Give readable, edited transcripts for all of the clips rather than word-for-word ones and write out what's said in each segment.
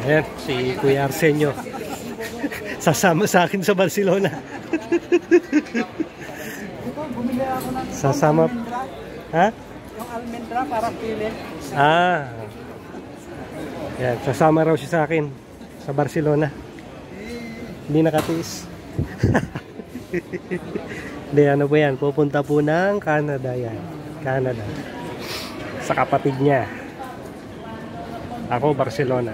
Ayan, si Kuya Arsenio. Sasama sa akin sa Barcelona. Bumili ako ng Sasama. Ha? yung almendra para pili. Ah. Ayan, sasama raw siya sa akin sa Barcelona. Hindi nakatiis. Hindi, ano po yan? Pupunta po ng Canada yan. Canada. Sa kapatid niya. Ako, Barcelona.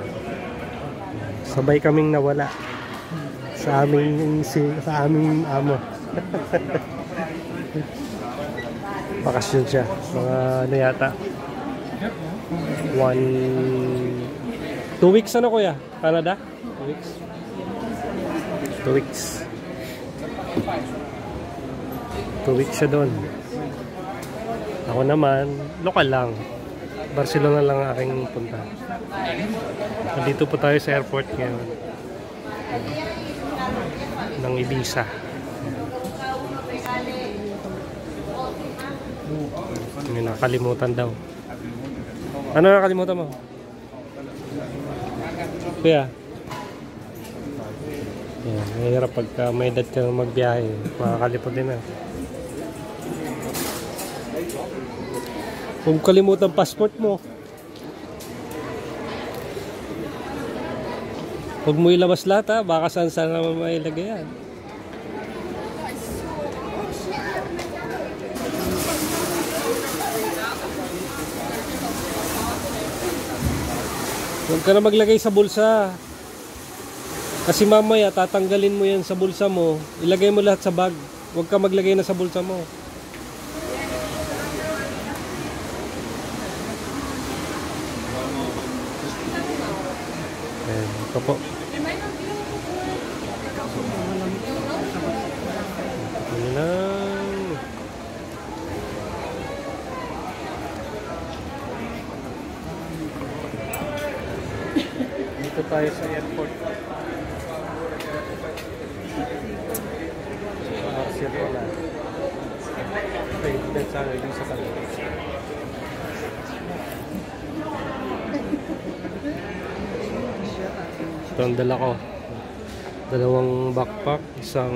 Sabay kaming nawala sa aming amo. Bakasyon siya. Mga ano yata. 2 weeks ano kuya? Canada? 2 weeks? 2 weeks. 2 weeks siya doon. Ako naman, lokal lang. Barcelona lang ang aking punta. Nandito po tayo sa airport ngayon. Ng Ibiza. May nakalimutan daw. Ano nakalimutan mo? Kuya? Yan, mahirap pagka may edad ka magbiyahe. Makakalipot din na. Kung kalimutan passport mo, huwag mo ilabas lahat ha. Baka saan naman mailagay yan. Huwag ka na maglagay sa bulsa. Kasi mamaya tatanggalin mo yan sa bulsa mo. Ilagay mo lahat sa bag. Huwag ka maglagay na sa bulsa mo. Ayan, ito po. Ito lang. Dito tayo sa airport. Barcelona. Okay, let's go sa kanila. Ito ang dala ko. 2 backpack, isang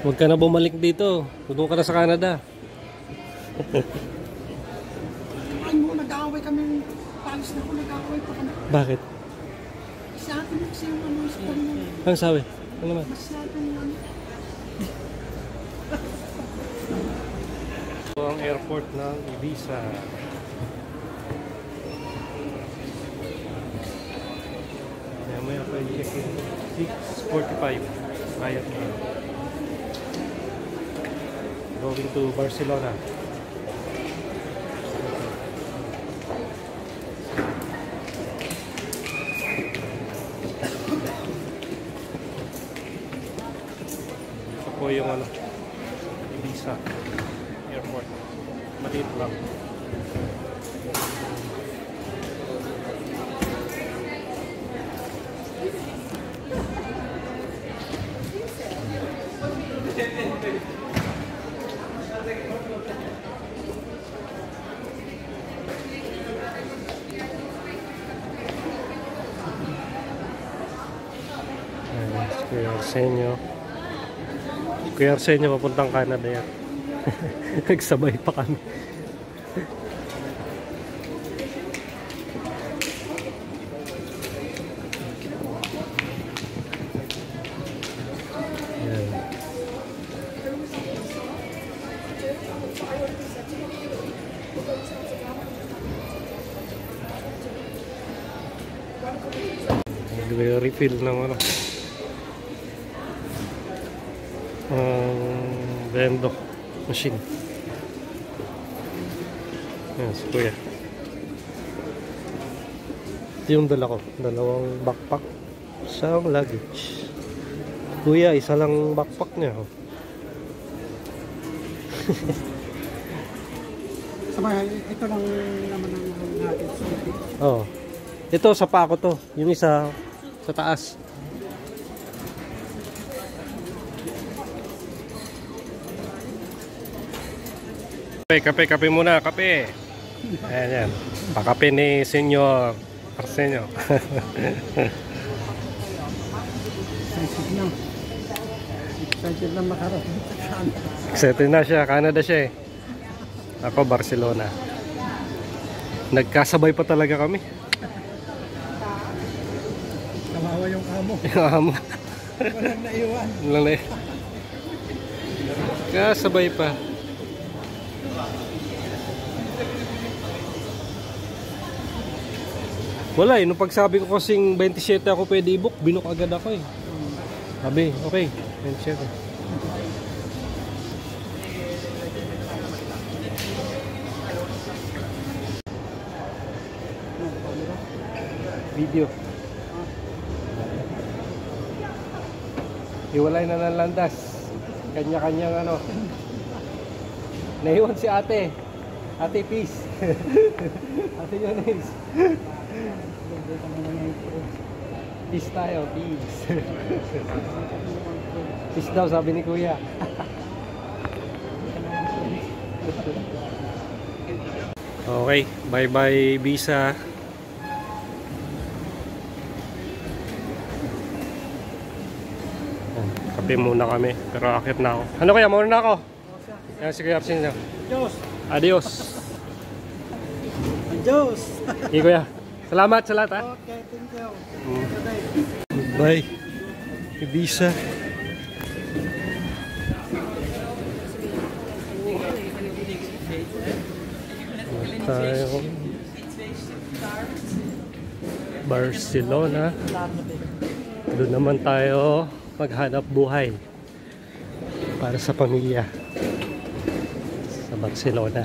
huwag ka na bumalik dito. Doon ka na sa Canada. Ay mo, nag-aaway kami. Palis na ko, nag-aaway pa kami. Bakit? Sa atin kasi yung ano, sa kanya. Ano sabi? Ano naman? Masyado yung Ito ang airport ng Ibiza. May pa i-check-in 6:45 bayad na. Going to Barcelona. Ito po yung ano, Ibiza airport. Maliit lang. Kuya Arsenio. Kuya Arsenio papuntang Canada yan. Nagsabay pa kami. Yan. Refill ng ano. Vendo machine. Yan, si Kuya. Ito yung dala ko. 2 backpack. Isang luggage. Kuya, isa lang backpack niya. sabay, ito lang naman ang luggage. Oh. Ito, sa pa ako to. Yung isa, sa taas. Kape muna, kape. Ayan, yan. Pakape ni Senyor Arsenio. Excited na makarating. Excited na siya, Canada siya eh. Ako, Barcelona. Nagkasabay pa talaga kami. Kawawa yung amo. Yung amo. Walang naiwan. Walang na. Kasabay pa. Wala eh, nung pagsabi ko kasing 27 ako pwede i-book, binook agad ako eh. Sabi, okay, 27. Video. Hiwalay na ng landas. Kanya-kanyang ano. Naiwan si ate. Ate Peace. Ate Yonis. Peace tayo, peace. Peace daw sabi ni kuya. Okay, bye bye visa. Kape muna kami, pero akit na ako. Ano kaya, mauna na ako? Yan si Kuya Arsenio. Adios. Adios. Adios. Okay kuya. Salamat sa lahat ha. Okay, thank you. Goodbye. Ibiza. Tayo. Barcelona. Doon naman tayo maghanap buhay para sa pamilya sa Barcelona.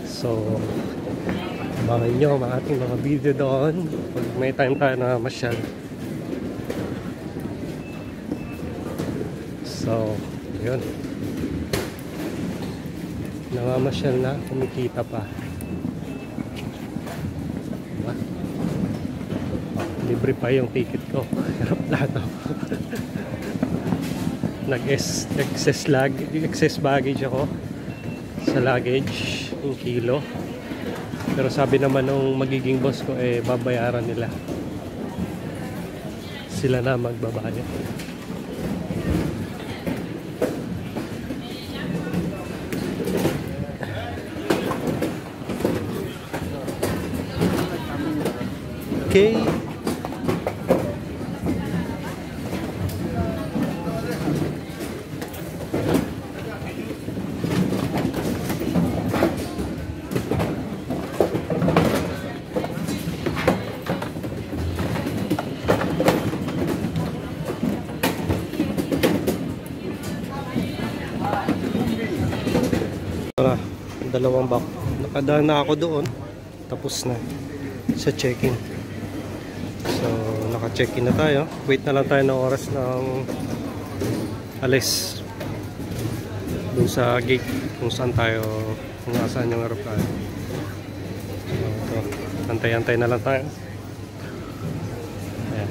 So abangan nyo ang ating mga video doon pag may time tayo na masyal. So yun, namamasyal na, kumikita pa. Diba? Libre pa yung ticket ko. Hirap lahat. Nag-excess baggage ako sa luggage, yung kilo. Pero sabi naman nung magiging boss ko eh babayaran nila. Sila na magbabayad. Okay. Dalawang bak. Nakadaan na ako doon. Tapos na sa check-in. So, naka-check-in na tayo. Wait na lang tayo ng oras ng alis. Doon sa gate kung saan tayo, kung nasaan yung aeroplano. So, ito. Antay-antay na lang tayo. Ayan.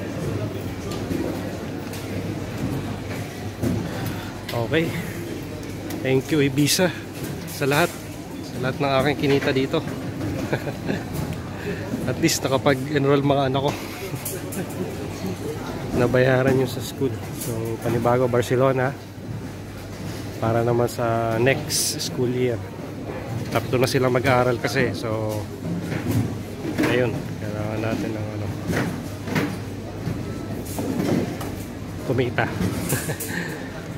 Okay. Thank you Ibiza sa lahat. Lahat ng aking kinita dito. At least nakapag-enroll mga anak ko. Nabayaran yung sa school. So panibago Barcelona para naman sa next school year. Tapos na sila mag-aaral kasi. So ayun, kailangan natin ng ano, kumita.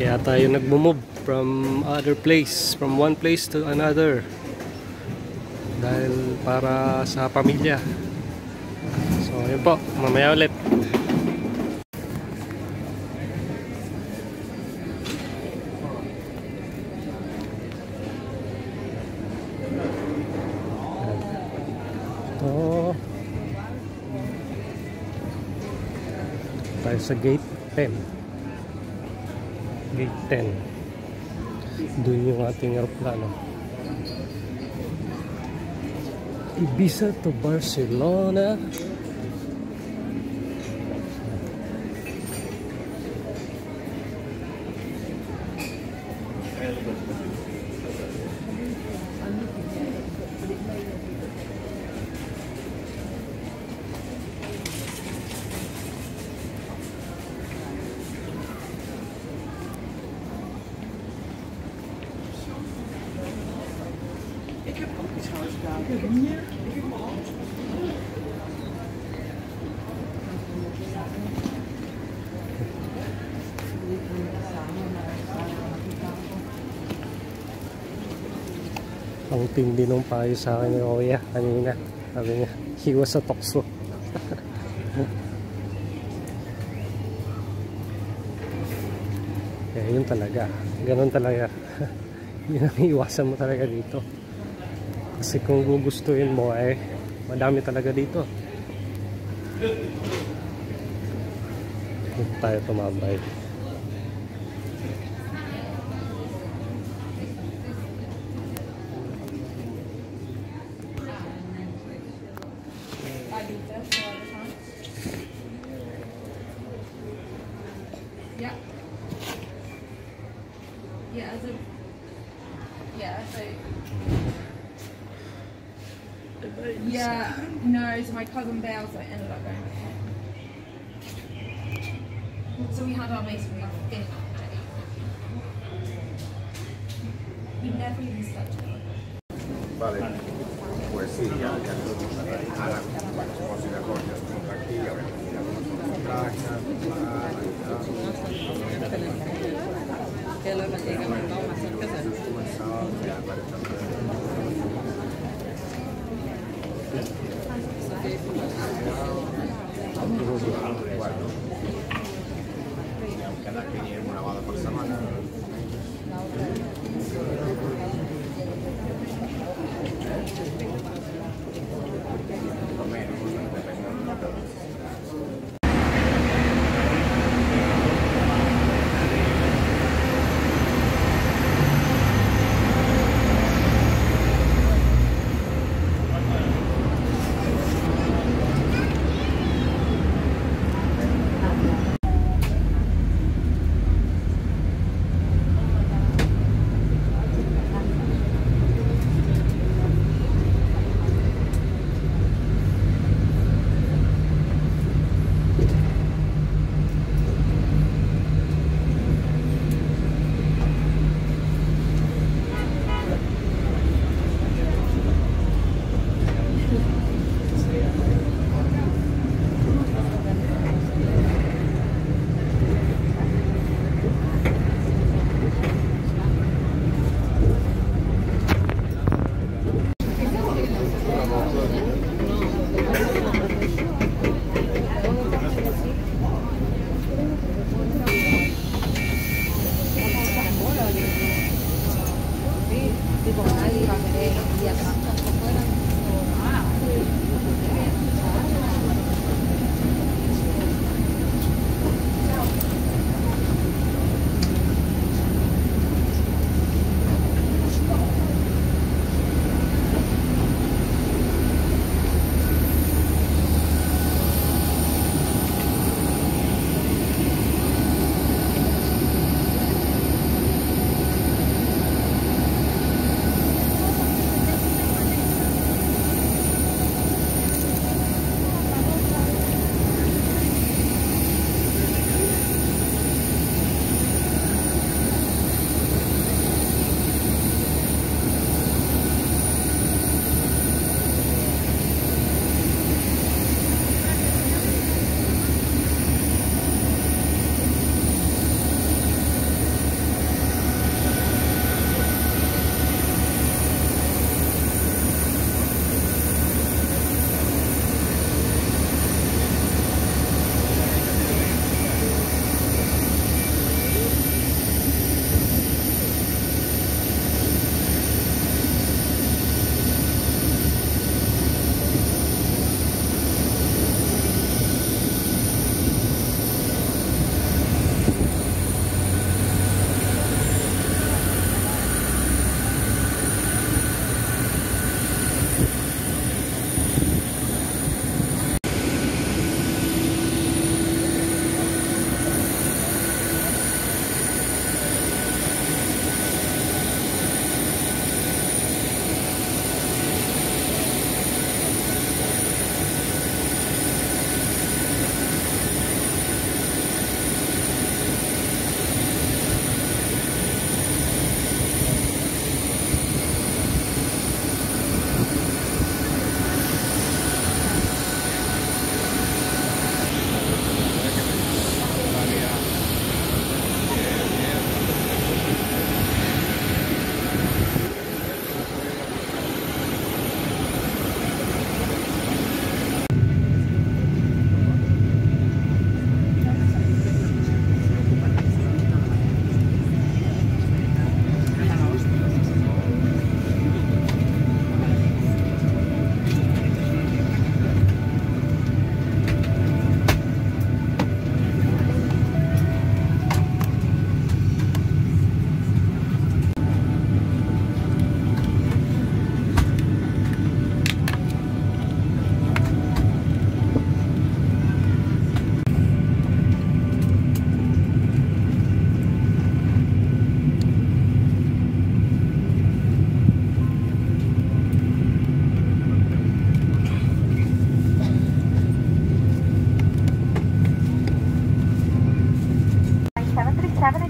Kaya tayo nagmo-move from one place to another. Dahil para sa pamilya. So yun po, mamaya ulit. Ito tayo sa gate 10. Gate 10. Doon yung ating aeroplano. Ibiza to Barcelona. Ik heb ook iets gauws gedaan. Ik heb hier, ik heb mijn hand. Ang tindi nung payo sa akin ni Kuya kanina. Sabi niya, hiwas sa tokso. Kaya yun talaga. Ganun talaga. Yun ang iwasan mo talaga dito. Kasi kung gugustuhin mo madami talaga dito. Dito tayo tumambay. Yeah. Yeah, so yeah, no, so my cousin bailed, so I ended up going with him. So we had our basically like dinner day. We never even slept together. Vale, pues sí, ya ahora vamos a ir a cortes aquí, a ver, cada que viene una vegada per setmana.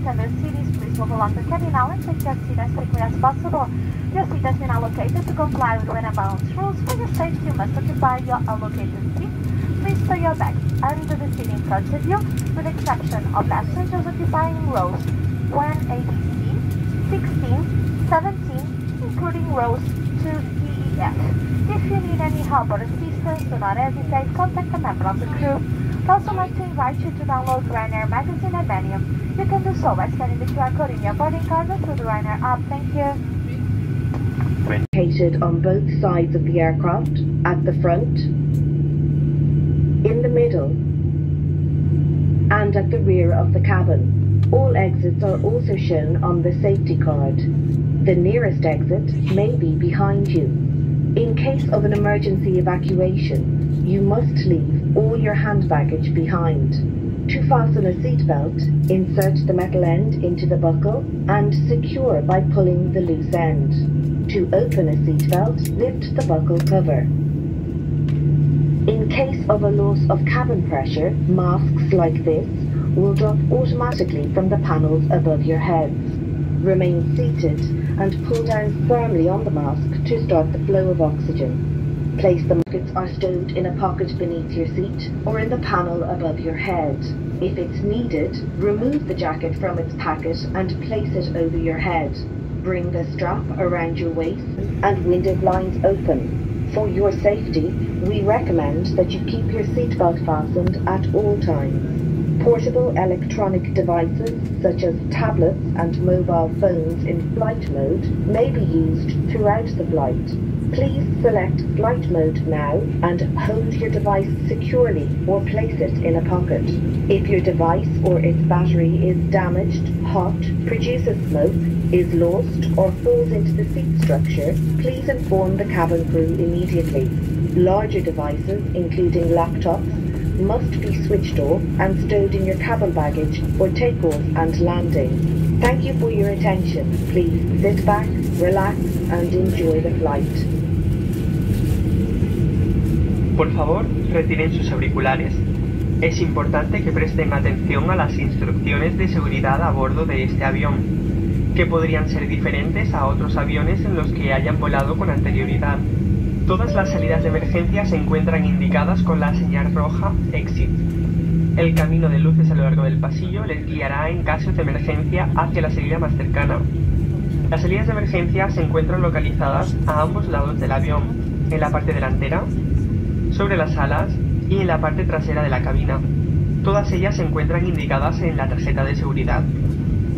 tender seats, please move along the cabin aisle and take your seat as quickly as possible. Your seat has been allocated to comply with when bounds rules. For your safety, you must occupy your allocated seat. Please stow your bags under the seat in front of you, with the exception of passengers occupying rows 1 ABC, 16, 17, including rows 2E, F. If you need any help or assistance, do not hesitate, contact a member of the crew. I'd also like to invite you to download Ryanair Magazine and Menu. You can do so by scanning the QR code in your boarding card or through the Ryanair app. Thank you. Located on both sides of the aircraft, at the front, in the middle, and at the rear of the cabin. All exits are also shown on the safety card. The nearest exit may be behind you. In case of an emergency evacuation, you must leave all your hand baggage behind. To fasten a seatbelt, insert the metal end into the buckle and secure by pulling the loose end. To open a seatbelt, lift the buckle cover. In case of a loss of cabin pressure, masks like this will drop automatically from the panels above your heads. Remain seated and pull down firmly on the mask to start the flow of oxygen. Place the pockets are stowed in a pocket beneath your seat or in the panel above your head. If it's needed, remove the jacket from its packet and place it over your head. Bring the strap around your waist and window blinds open. For your safety, we recommend that you keep your seatbelt fastened at all times. Portable electronic devices such as tablets and mobile phones in flight mode may be used throughout the flight. Please select flight mode now and hold your device securely or place it in a pocket. If your device or its battery is damaged, hot, produces smoke, is lost or falls into the seat structure, please inform the cabin crew immediately. Larger devices, including laptops, must be switched off and stowed in your cabin baggage for takeoff and landing. Thank you for your attention. Please sit back, relax and enjoy the flight. Por favor, retiren sus auriculares. Es importante que presten atención a las instrucciones de seguridad a bordo de este avión, que podrían ser diferentes a otros aviones en los que hayan volado con anterioridad. Todas las salidas de emergencia se encuentran indicadas con la señal roja Exit. El camino de luces a lo largo del pasillo les guiará en caso de emergencia hacia la salida más cercana. Las salidas de emergencia se encuentran localizadas a ambos lados del avión, en la parte delantera, sobre las alas y en la parte trasera de la cabina. Todas ellas se encuentran indicadas en la tarjeta de seguridad.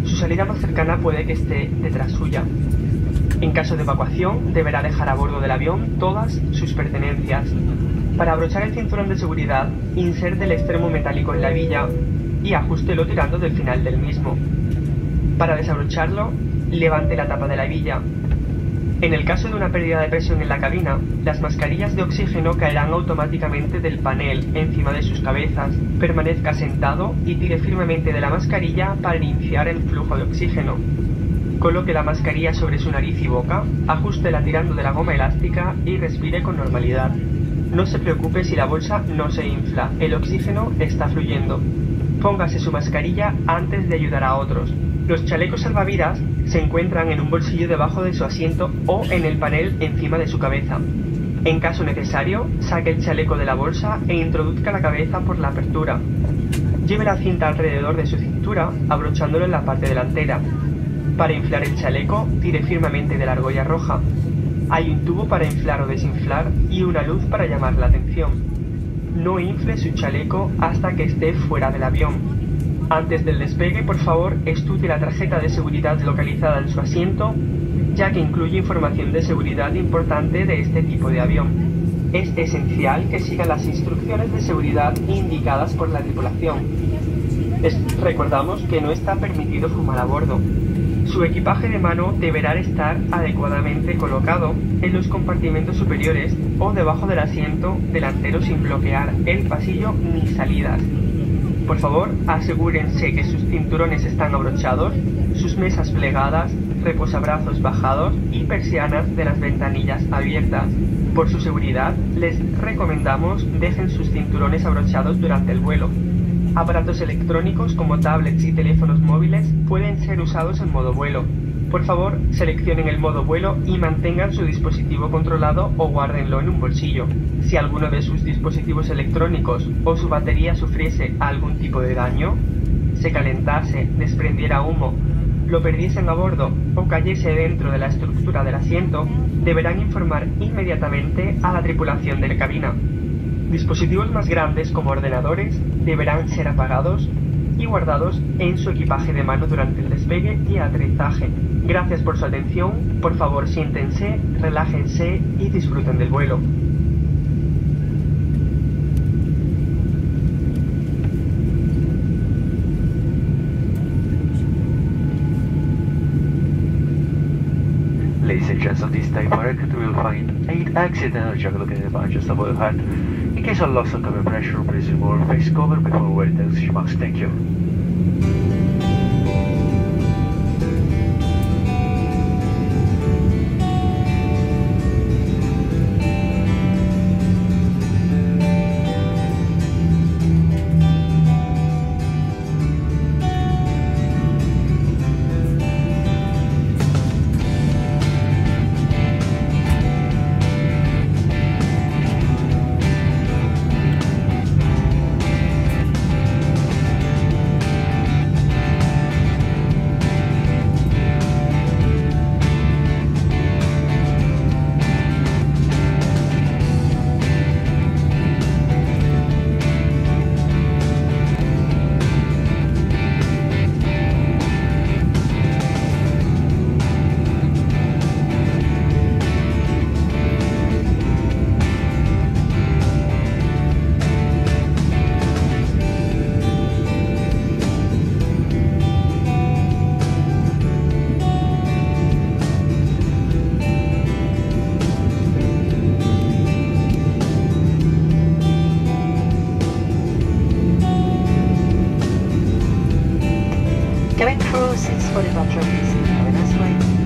Su salida más cercana puede que esté detrás suya. En caso de evacuación, deberá dejar a bordo del avión todas sus pertenencias. Para abrochar el cinturón de seguridad, inserte el extremo metálico en la villa y ajústelo tirando del final del mismo. Para desabrocharlo, levante la tapa de la villa. En el caso de una pérdida de presión en la cabina, las mascarillas de oxígeno caerán automáticamente del panel encima de sus cabezas. Permanezca sentado y tire firmemente de la mascarilla para iniciar el flujo de oxígeno. Coloque la mascarilla sobre su nariz y boca, ajústela tirando de la goma elástica y respire con normalidad. No se preocupe si la bolsa no se infla, el oxígeno está fluyendo. Póngase su mascarilla antes de ayudar a otros. Los chalecos salvavidas se encuentran en un bolsillo debajo de su asiento o en el panel encima de su cabeza. En caso necesario, saque el chaleco de la bolsa e introduzca la cabeza por la apertura. Lleve la cinta alrededor de su cintura, abrochándolo en la parte delantera. Para inflar el chaleco, tire firmemente de la argolla roja. Hay un tubo para inflar o desinflar y una luz para llamar la atención. No infle su chaleco hasta que esté fuera del avión. Antes del despegue, por favor, estudie la tarjeta de seguridad localizada en su asiento, ya que incluye información de seguridad importante de este tipo de avión. Es esencial que siga las instrucciones de seguridad indicadas por la tripulación. Les recordamos que no está permitido fumar a bordo. Su equipaje de mano deberá estar adecuadamente colocado en los compartimentos superiores o debajo del asiento delantero sin bloquear el pasillo ni salidas. Por favor, asegúrense que sus cinturones están abrochados, sus mesas plegadas, reposabrazos bajados y persianas de las ventanillas abiertas. Por su seguridad, les recomendamos dejen sus cinturones abrochados durante el vuelo. Aparatos electrónicos como tablets y teléfonos móviles pueden ser usados en modo vuelo. Por favor, seleccionen el modo vuelo y mantengan su dispositivo controlado o guárdenlo en un bolsillo. Si alguno de sus dispositivos electrónicos o su batería sufriese algún tipo de daño, se calentase, desprendiera humo, lo perdiesen a bordo o cayese dentro de la estructura del asiento, deberán informar inmediatamente a la tripulación de la cabina. Dispositivos más grandes como ordenadores deberán ser apagados y guardados en su equipaje de mano durante el despegue y aterrizaje. Gracias por su atención, por favor siéntense, relájense y disfruten del vuelo. Ladies and gents, on this type aircraft you will find 8 accidental located badges above the head. In case of loss of cabin pressure, please remove face cover before wearing the oxygen mask. Thank you. Cabin crew 645 please. Have a nice flight.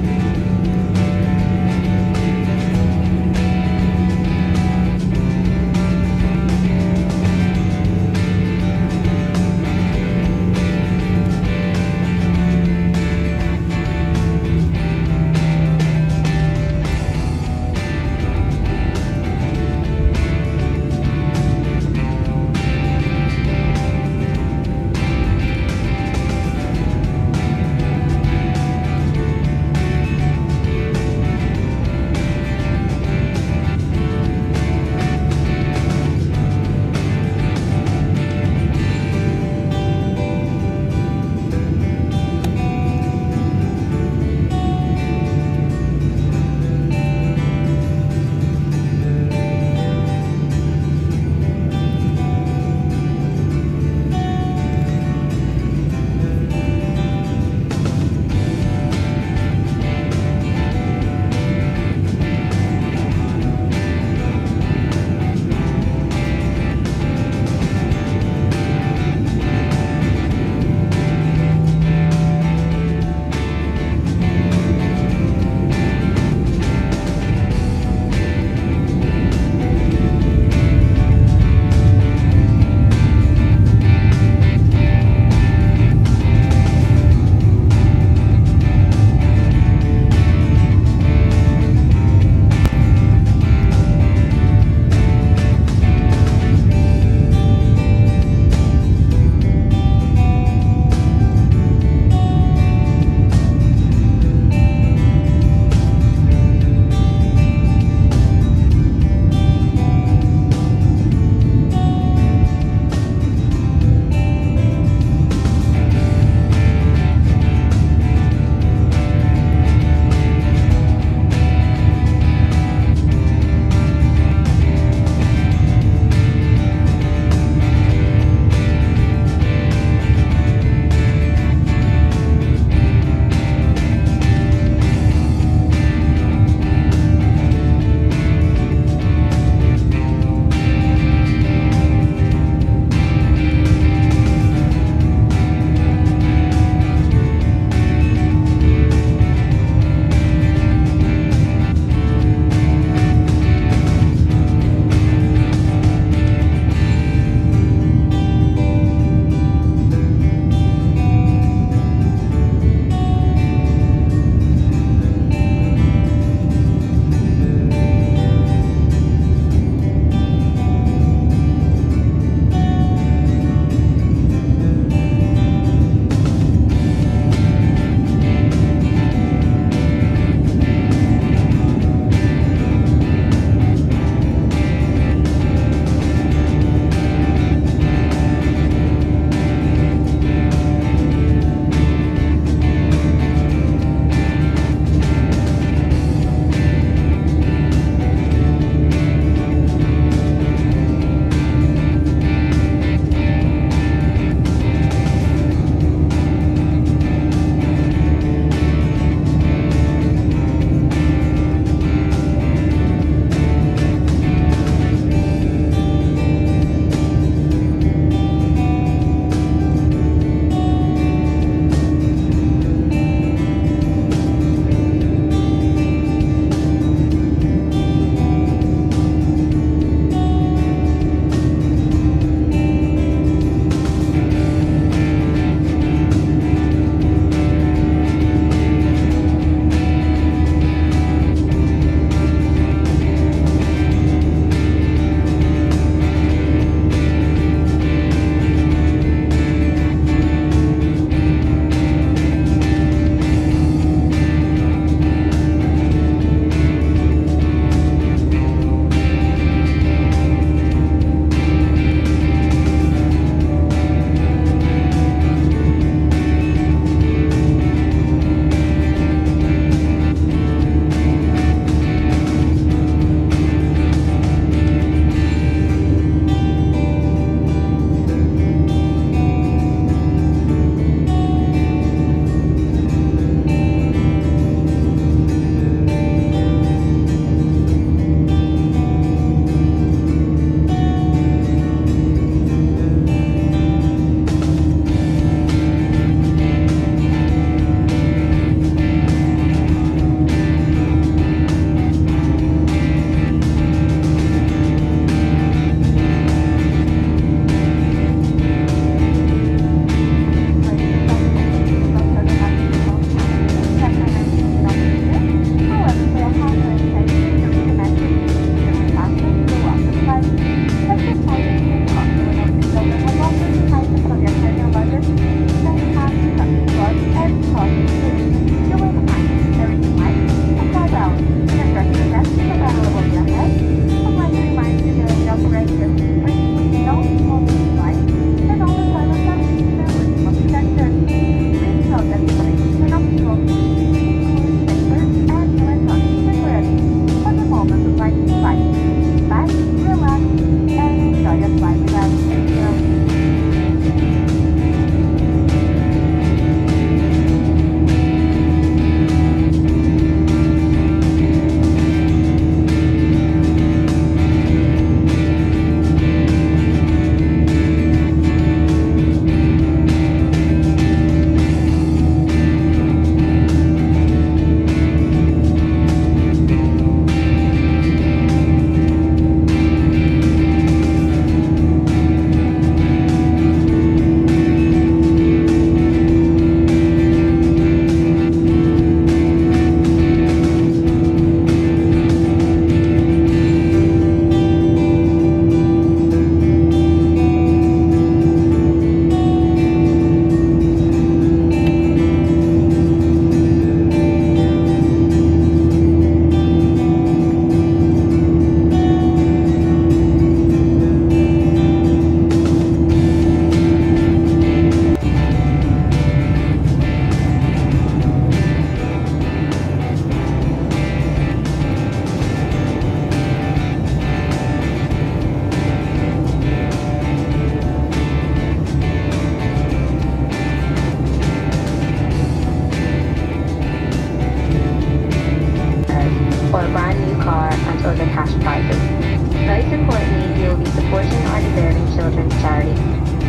children's charity.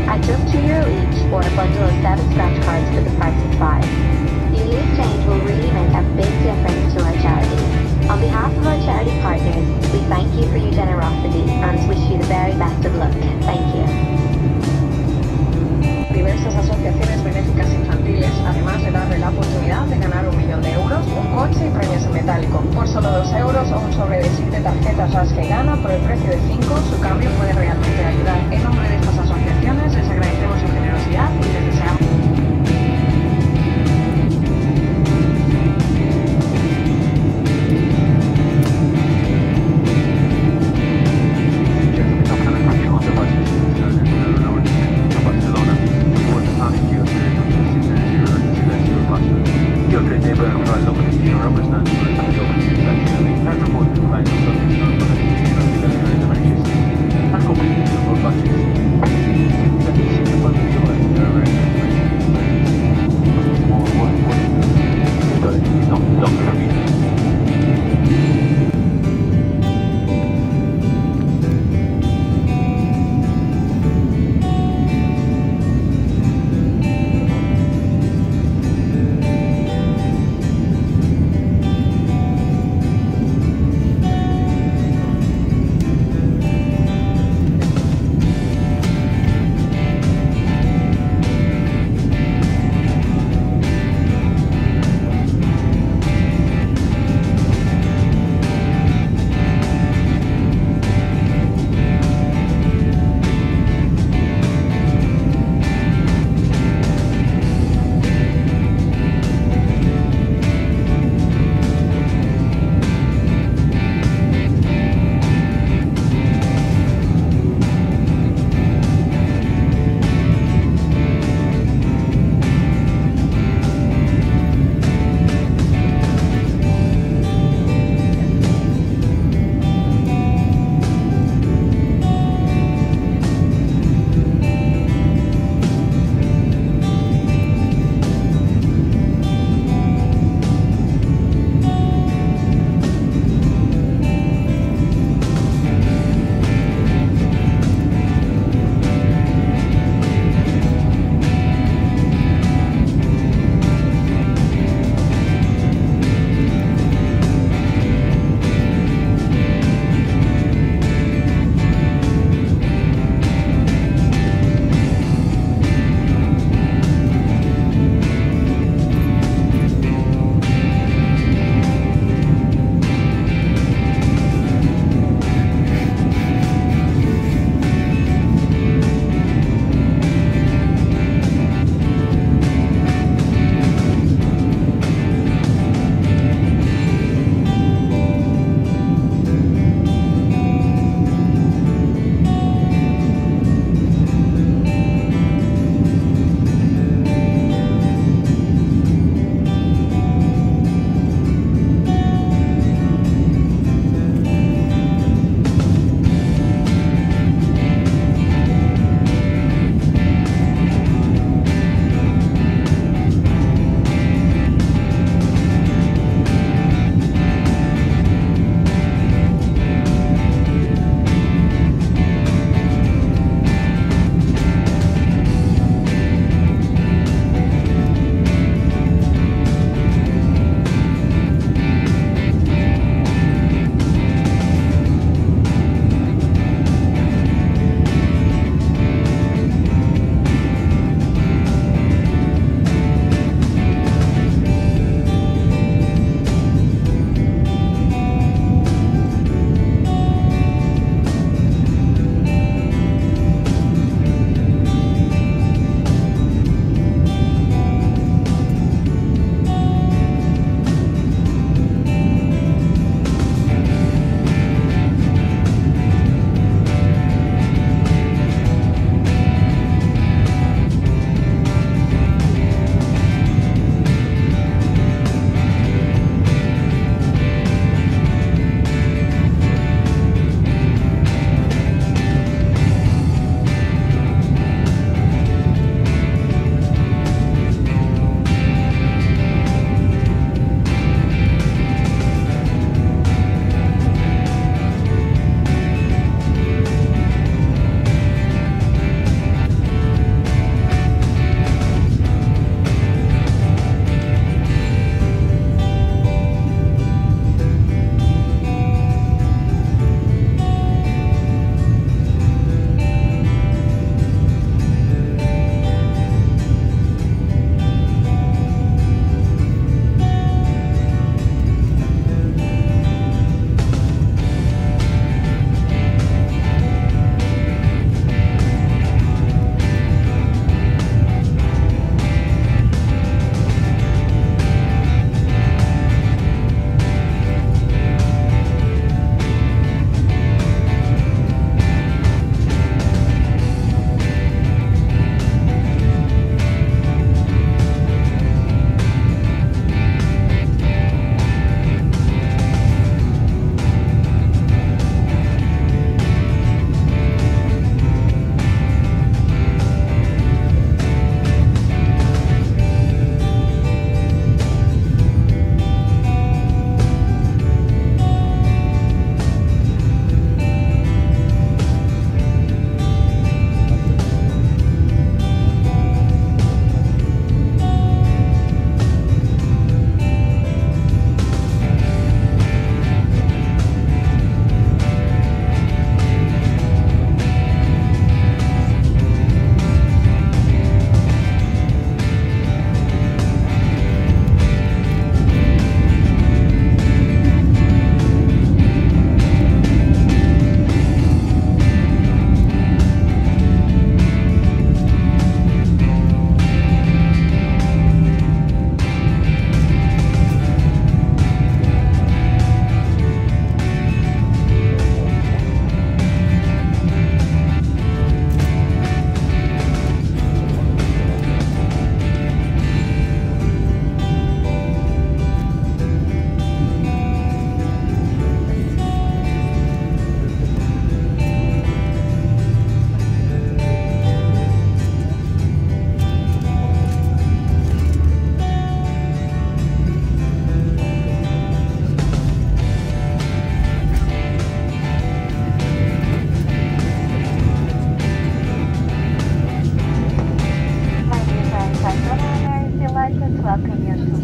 At just €2 each, or a bundle of 7 scratch cards for the price of 5. Your loose change will really make a big difference to our charity. On behalf of our charity partners, we thank you for your generosity and wish you the very best of luck. Thank you. Diversas asociaciones benéficas infantiles, además de darle la oportunidad de ganar €1.000.000, un coche y premios en metálico. Por solo €2 o un sobre de 7 tarjetas Rasca y Gana por el precio de 5, su cambio puede realmente ayudar. En nombre de estas asociaciones les agradecemos su generosidad y les deseamos. Just become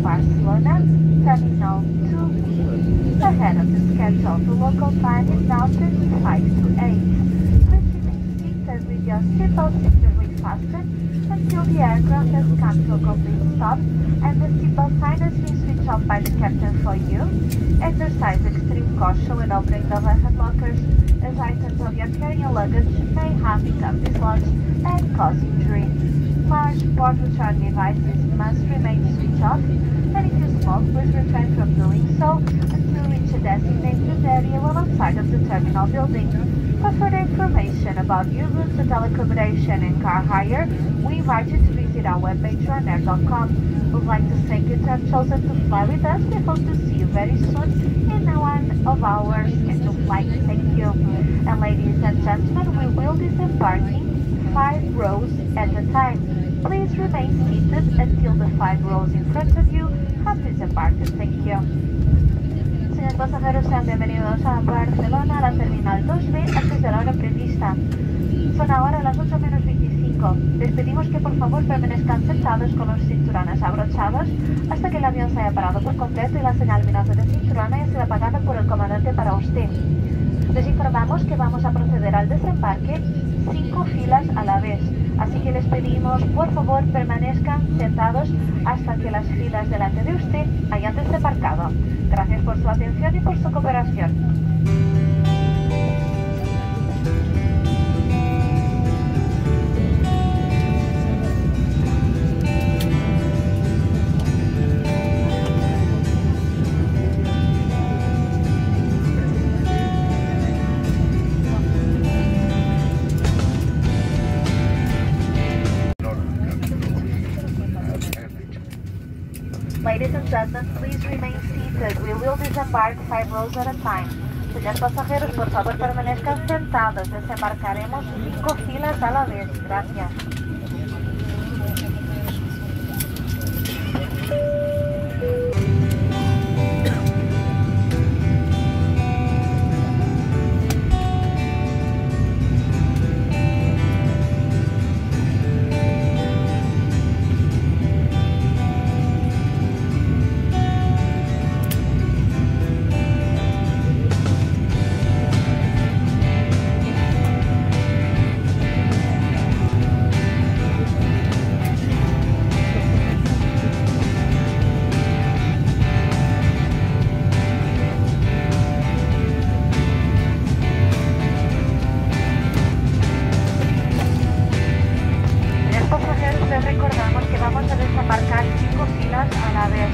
Barcelona, Terminal 2B. Ahead of the schedule, the local time is now 25 to 8. Please remain seated with your seatbelt securely fastened until the aircraft has come to a complete stop and the seatbelt sign has been switched off by the captain for you. Exercise extreme caution when opening the overhead lockers, as items of your carry-on luggage may have become dislodged and cause injury. Large port-return devices must remain switched off, and if you smoke, please refrain from doing so until you reach a designated area well outside of the terminal building. For further information about U-Routes, hotel accommodation, and car hire, we invite you to visit our webpage ryanair.com. We'd like to thank you to have chosen to fly with us. We hope to see you very soon in one of our scheduled flights. Thank you. And ladies and gentlemen, we will be disembarking 5 rows at a time. Please remain seated until the 5 rows in front of you have disembarked. Thank you. Señores pasajeros, sean bienvenidos a Barcelona, a la terminal 2B, antes de la hora prevista. Son ahora las 8 menos 25. Les pedimos que por favor permanezcan sentados con los cinturones abrochados hasta que el avión se haya parado por completo y la señal luminosa de cinturón haya sido apagada por el comandante para usted. Les informamos que vamos a proceder al desembarque 5 filas a la vez, así que les pedimos por favor permanezcan sentados hasta que las filas delante de usted hayan desembarcado. Gracias por su atención y por su cooperación. Ladies and gentlemen, please remain seated. We will disembark 5 rows at a time. Señores pasajeros, por favor permanezcan sentados. Desembarcaremos 5 filas a la vez. Gracias. Recordamos que vamos a desembarcar 5 filas a la vez.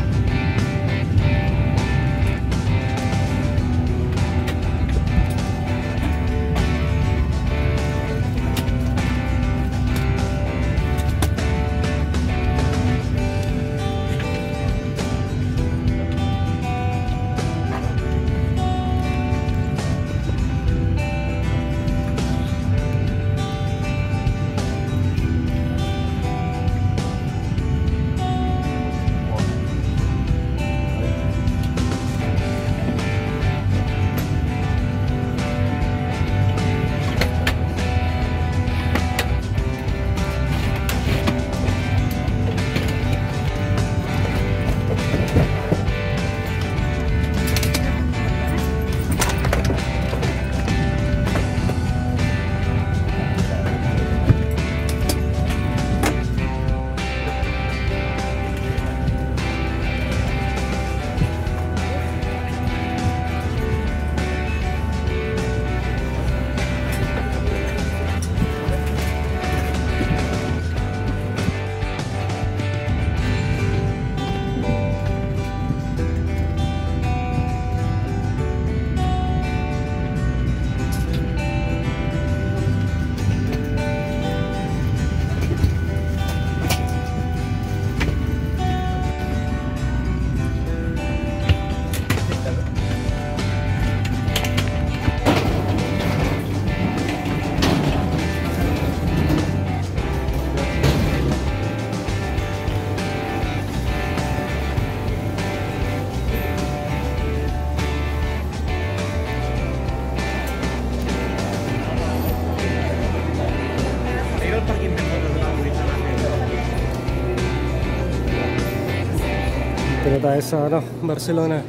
tayo sa Barcelona.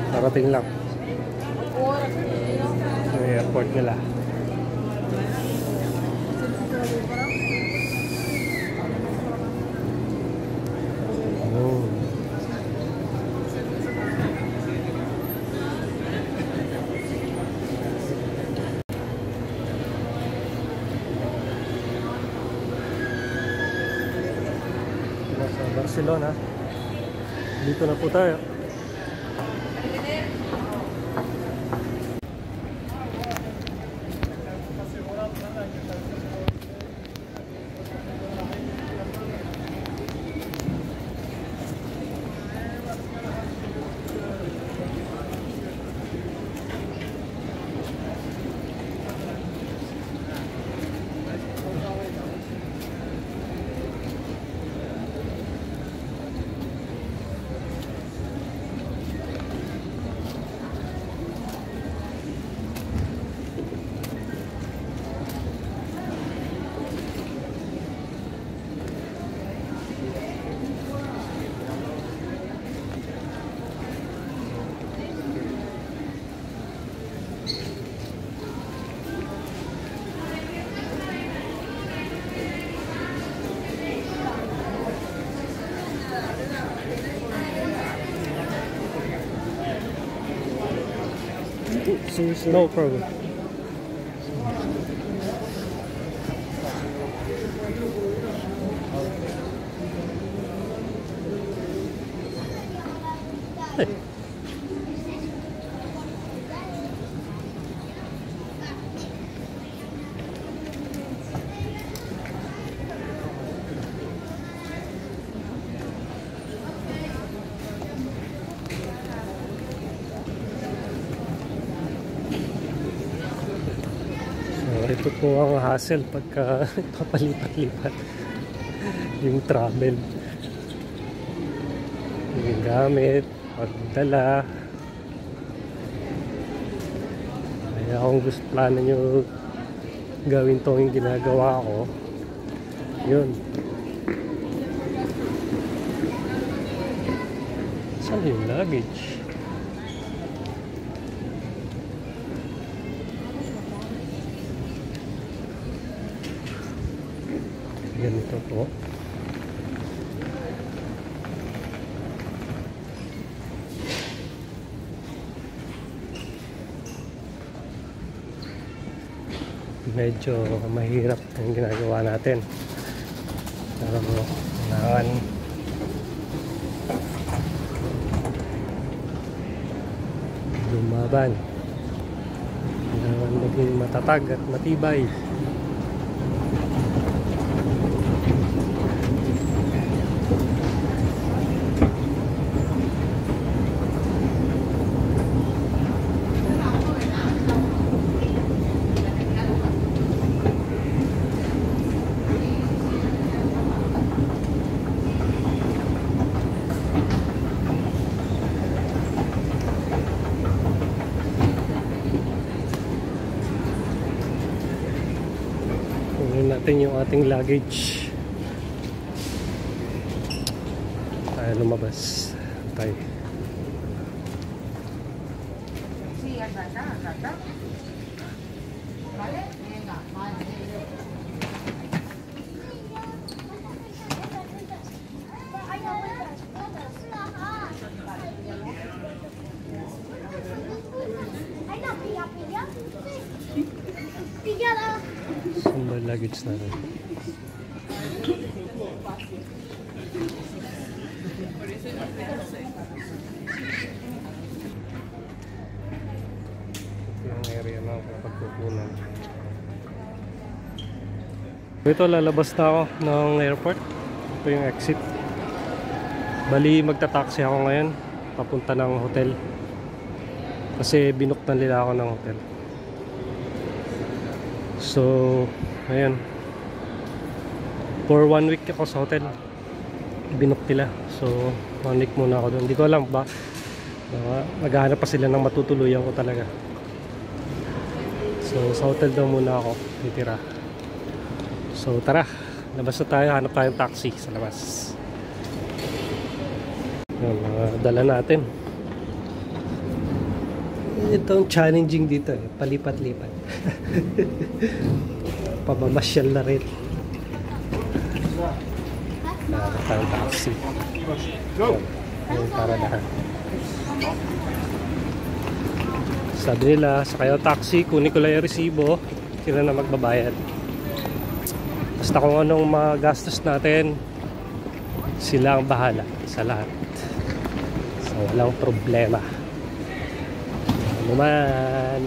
Parating lang. Yung airport nila. Barcelona. Dito na po tayo. No problem. Ito po ang hassle pagka papalipat-lipat yung travel, yung gamit, pagdala. Kaya kung gusto plano nyo gawin to yung ginagawa ko, yun. Saan yung luggage? Ganito po. Medyo mahirap ang ginagawa natin. Pero kailangan lumaban. Kailangan maging matatag at matibay. Natin yung ating luggage. Tayo lumabas tayo. Sumber luggage natin. Yung area na pagkukunan. Ito, lalabas na ako ng airport. Ito yung exit. Bali, magta-taxi ako ngayon papunta ng hotel. Kasi binook na nila ako ng hotel. So, ayan. For 1 week ako sa hotel. Binook nila. So, 1 week muna ako doon. Hindi ko alam ba. Maghahanap pa sila ng matutuluyan ko talaga. So, sa hotel daw muna ako titira. So, tara. Labas na tayo. Hanap tayong taxi sa labas. Yung mga dala natin. Itong challenging dito eh, palipat-lipat. Pamamasyal na rin. Parang taxi. Yung para lahat. Sabi nila, sa kayo taxi, kunin ko lang yung resibo, sila na magbabayad. Basta kung anong mga gastos natin, sila ang bahala sa lahat. So walang problema. Ano man.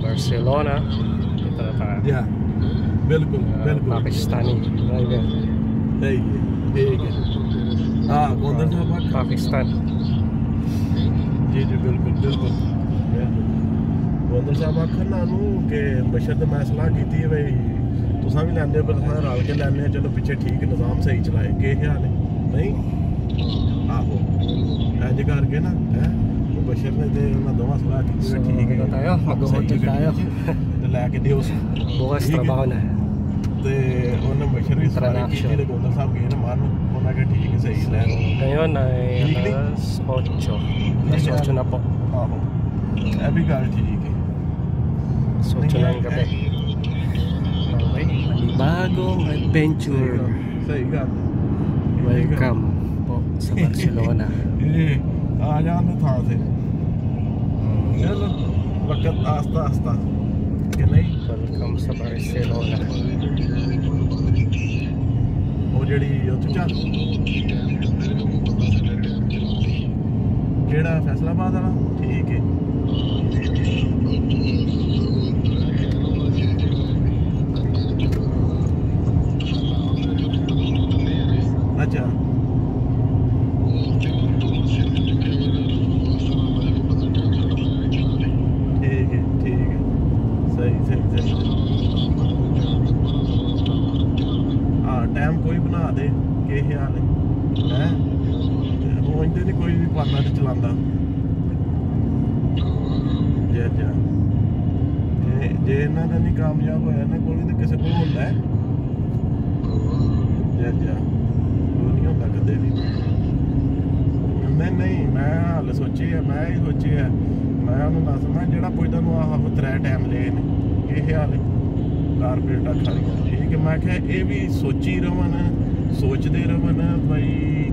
Barcelona. Ito na tayo. Yeah, बिल्कुल बिल्कुल Pakistani driver. ठीक है हाँ गोंदल साहब Pakistan. जी जी बिल्कुल बिल्कुल गोंदल साहब आखन नानू के बशर्त मैं सलाह की थी भाई तुसा भी लैंदे पर रल के लैने चलो पिछे ठीक निज़ाम सही चलाए के ख्याल है नहीं आहो इंज करके ना है बशर ने ते उन्हां दोवां सलाह की ठीक है tayo mag-hotel tayo. ते लैके दियो Bukas trabaho na. ਤੇ ਉਹਨਾਂ ਬਸ਼ਰ ਵੀ ਸਾਰੇ ਜਿਹੜੇ ਗੋਂਦਲ ਸਾਹਿਬ ਗਏ ਨਾ ਮਾਰਨ ਉਹਨਾਂ ਕੇ ਠੀਕ ਸਹੀ ਲੈ Ngayon ay alas 8. Alas 8 na po. ਆਹੋ ਇਹ ਵੀ ਗੱਲ ਠੀਕ ਹੈ Alas 8 na ng gabi. Okay. Bagong adventure. ਸਹੀ ਗੱਲ Welcome po sa Barcelona. ਆ ਜਾਂਦੇ ਥਾਂ ਤੇ ਚਲੋ ਵਕਤ ਆਸਤਾ ਆਸਤਾ ਕਿ ਨਹੀਂ Welcome sa Barcelona. ਉਹ ਜਿਹੜੀ ਉੱਥੇ ਚੱਲ ਕਿਹੜਾ ਫੈਸਲਾਬਾਦ ਵਾਲਾ ਠੀਕ ਹੈ अच्छा ठीक है सही सही हाँ टाइम कोई बना दे के ख्याल है वो इंदे नहीं कोई भी पाना तो चलांदा जे जे जे इन्हां दा नहीं कामयाब होया ना कोई तो किसी को होंदा है जे जे वो नहीं होंदा कदे भी नहीं मैं हाल सोची है मैं ही सोची है मैं उन्होंने दस मैं जो पुछदा आह 3 टाइम ले ने ये ख्याल है कारपेट खाली ठीक है मैं क्या ये भी सोची रवन सोचते रवन भाई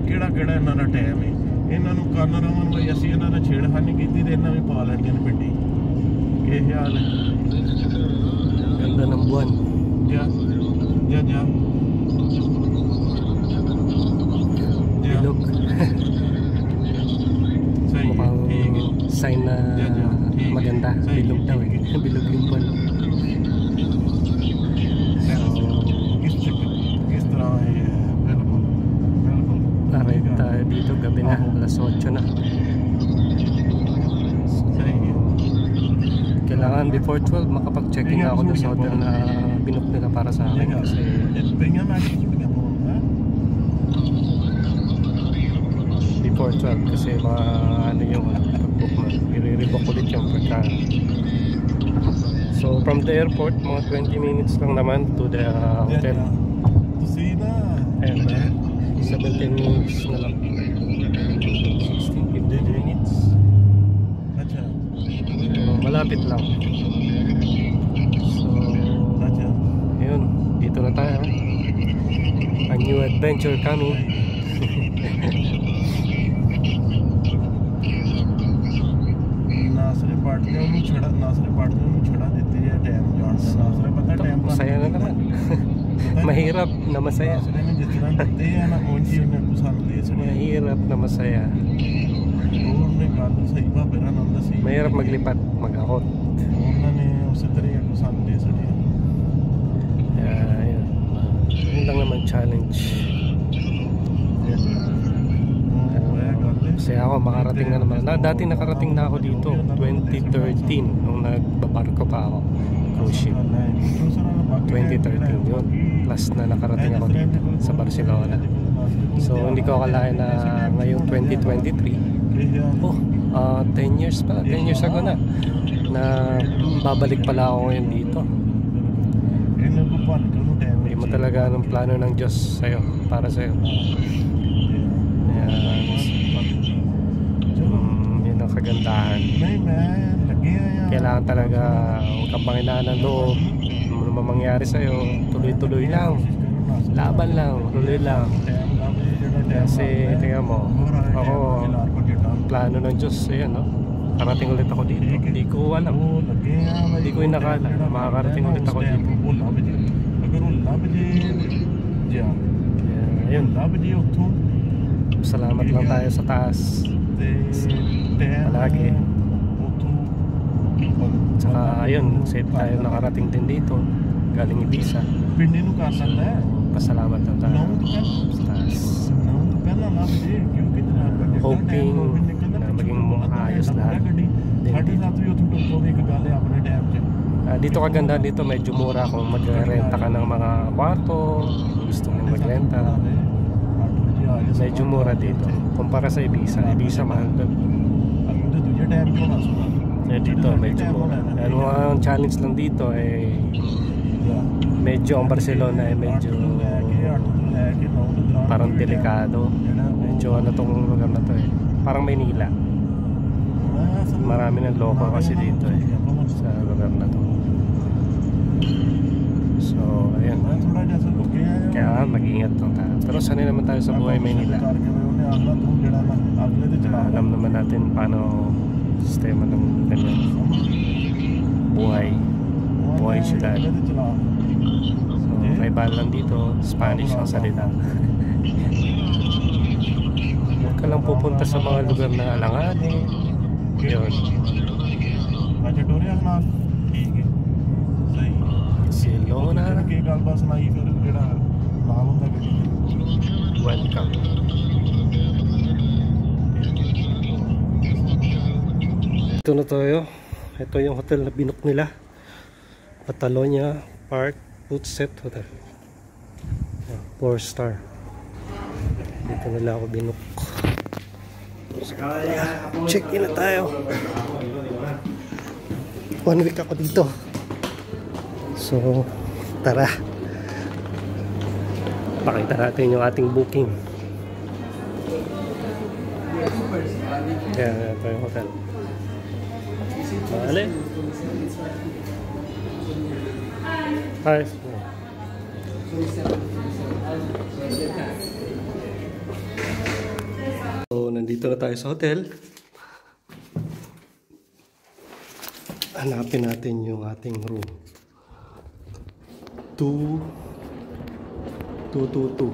केड़ा केड़ा इन्हां दा टाइम है इन्हां नूं करन रवन भाई असीं इन्हां ने छेड़खानी कीती ते इन्हां भी पा लैणियां ने पिंडी ये ख्याल है Ganda ng buwan. जा जा जा Bilog. सही है ठीक है Mukhang sign na maganda. Bilog daw eh. Bilog yung buwan. किस तरह है बिल्कुल बिल्कुल Arrive tayo dito. Gabi na. Alas 8 na. सही है Kailangan before 12 makapag-check-in na ako doon sa hotel na binook nila para sa akin kasi before 12 kasi mga ano yung pag-book mo, i-rebook ulit yung pagka. So from the airport mga 20 minutes lang naman to the hotel and 17 minutes na lang, 16-15 minutes. Malapit lang. So yun, dito na tayo. A new adventure coming. Nasre पार्टियों में छड़ा देते हैं टाइम जान से नासरे पता time Masaya na naman. Mahirap na masaya. Nasre ने जितना देते हैं ना उनकी उन्हें कुछ दे सके Mahirap na masaya. उन्होंने गाल सही बा मेरा नाम दा सही Mahirap maglipat, mag-akot. उन्होंने उसी तरह कुछ दे सके Yun. Yun lang naman challenge. Kasi ako makarating na naman. Dati nakarating na ako dito 2013 nung nagbabarko pa ako. Cruise ship. 2013 yun. Last na nakarating ako dito sa Barcelona. So hindi ko akalain na ngayong 2023 oh, 10 years pa, 10 years ago na babalik pala ako ngayon dito. Hindi mo talaga anong plano ng Diyos sa'yo, para sa'yo. Yun ang kagandahan. Kailangan talaga huwag kang panghinaan ng loob. Ano naman mangyari sa'yo, tuloy-tuloy lang, laban lang, tuloy lang. Kasi tingnan mo, ako plano ng Diyos, ayan, no? Karating ulit ako dito. Hindi ko alam, hindi ko inakala makakarating ulit ako dito. Kaya ayun, salamat lang tayo sa taas palagi. Tsaka ayun, safe tayo nakarating din dito galing Ibiza. Pasalamat lang tayo sa taas. Hoping na maging maayos lahat din dito. Kaganda dito, medyo mura kung magrenta ka ng mga kwarto, gusto mong magrenta, medyo mura dito kumpara sa Ibiza. Ibiza mahal doon. Dito medyo mura. Ang challenge lang dito ay medyo ang Barcelona ay medyo parang delikado. Medyo ano tong lugar na to parang Maynila. Marami ng loko kasi dito sa lugar na to. So ayun, kaya mag-ingat lang tayo. Pero sanay naman tayo sa buhay Maynila. Alam naman natin paano sistema ng ganyan buhay sila. So kaibahan lang dito, Spanish ang salita. Huwag ka lang pupunta sa mga lugar na alanganin. Yun, Barcelona. Welcome. Ito na tayo. Ito yung hotel na binook nila, Catalonia Park Putset Hotel, 4-star. Dito nila ako binook. Check in na tayo. 1 week ako dito. So tara, pakita natin yung ating booking. Yan, ito yung hotel. Vale. Hi. So nandito na tayo sa hotel. Hanapin natin yung ating room. 222.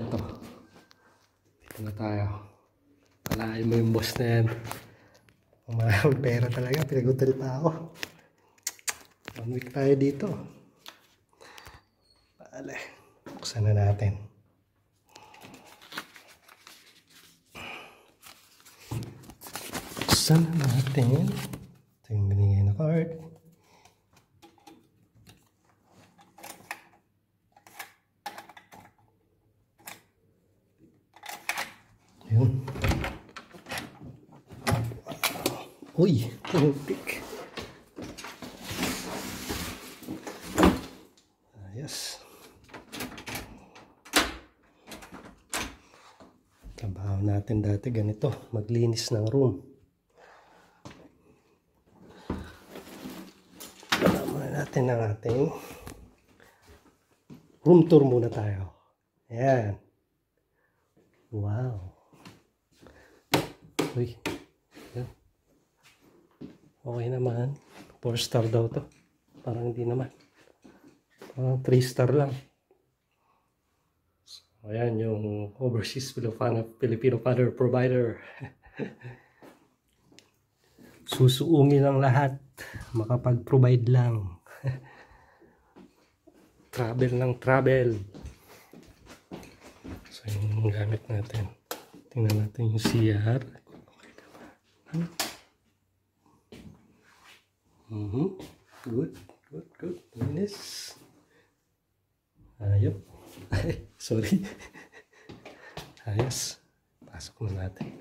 Ito. Dito na tayo. Alain mo yung boss na yan. Maraming pera talaga. Pinagutal pa ako. 1 week tayo dito. Vale. Buksan na natin. Buksan na natin. Ito yung binigay na card. Yun. Uy, putik. Ayos. Trabaho natin dati ganito, maglinis ng room. Muna natin ang ating room tour muna tayo. Ayan. Wow. Uy. Yan. Okay naman. 4-star daw to. Parang hindi naman. Parang 3-star lang. So, ayan yung overseas Filipino father provider. Susuungin ang lahat. Makapag-provide lang. Travel ng travel. So yung gamit natin. Tingnan natin yung CR. Good. Nice. Ayop. Sorry. Ayos. Pasok na natin.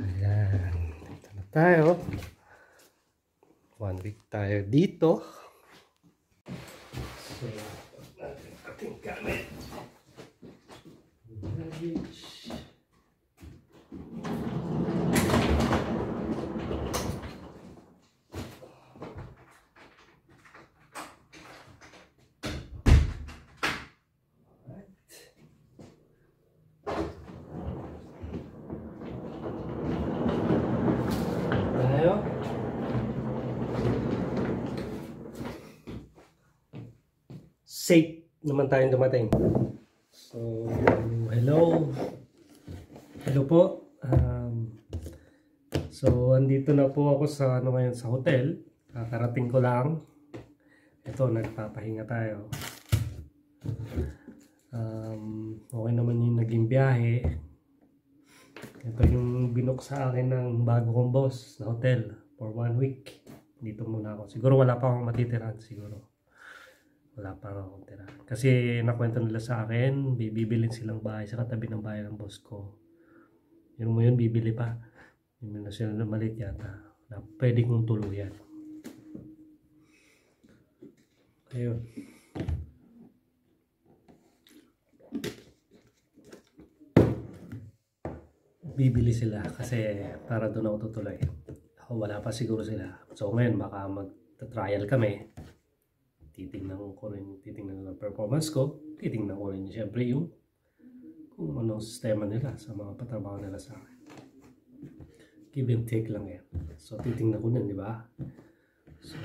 Ayan. Dito na tayo. 1 week tayo dito. So, ating gamit. Luggage. Safe naman tayong dumating. So, hello. Hello po. So, andito na po ako sa ngayon sa hotel. Kakarating ko lang. Ito, nagpapahinga tayo. Okay naman yung naging biyahe. Ito yung binook sa akin ng bago kong boss na hotel for 1 week. Dito muna ako. Siguro wala pa akong matitirahan siguro. Wala pa akong tira. Kasi nakwento nila sa akin, bibilin silang bahay sa katabi ng bahay ng boss ko. Yun mo yun, bibili pa. Yun na sila na malit yata. Na pwede kong tuluyan. Ayun. Bibili sila kasi para doon ako tutuloy. Wala pa siguro sila. So ngayon baka mag-trial kami. Titingnan ko ng performance ko. Titingnan ko rin siyempre yung kung anong sistema nila sa mga patrabaho nila sa akin. Give and take lang yan. So titingnan ko nun, di ba? So,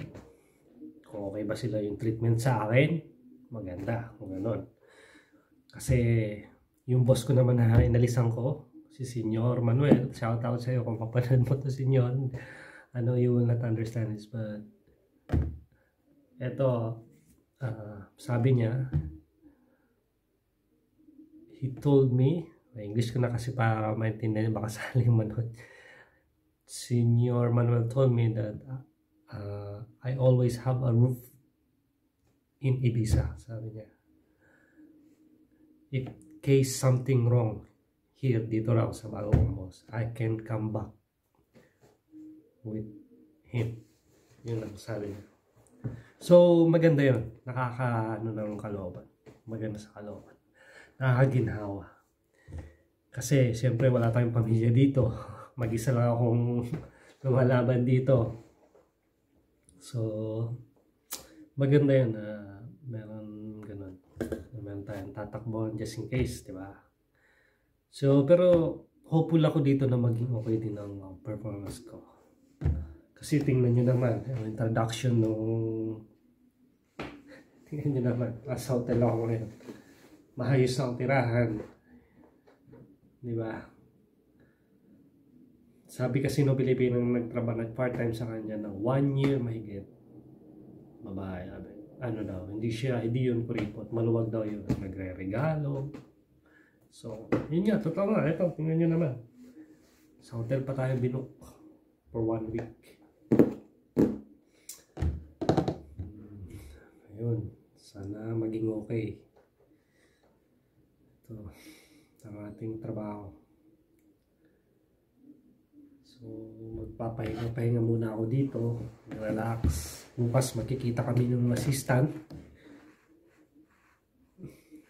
kung okay ba sila yung treatment sa akin, maganda. Kung ganon. Kasi yung boss ko naman na inalisan ko, si Senyor Manuel, shout out sa iyo kung papanood mo to, Senyor. Ano, you will not understand this, but eto, sabi niya, he told me, English ko na kasi para maintindihan niya, baka saling manood. Senyor Manuel told me that I always have a roof in Ibiza, sabi niya. In case something wrong here, dito raw sa bagong boss, I can come back with him. Yun lang sabi niya. So, maganda yun. Nakaka-ano ng kalooban. Maganda sa kalooban. Nakakaginhawa. Kasi, siyempre, wala tayong pamilya dito. Mag-isa lang akong lumalaban dito. So, maganda yun. Meron ganun. Meron tayong tatakbuhan just in case, di ba? So, pero, hopeful ako dito na maging okay din ang performance ko. Kasi tingnan nyo naman, yung introduction nung tingnan nyo naman, nasa hotel ako ngayon. Mahayos ang tirahan. Diba? Sabi kasi no Pilipino nagtrabaho, nag-part-time sa kanya ng 1 year mahigit. Babae, ano daw, hindi yun kuripot. Maluwag daw yun, nagre-regalo. So, yun nga, totoo nga. Ito, tingnan nyo naman. Sa hotel pa tayo binook for 1 week. Ayun, sana maging okay. Ito, ang ating trabaho. So, magpapahinga muna ako dito. Relax. Bukas magkikita kami ng assistant.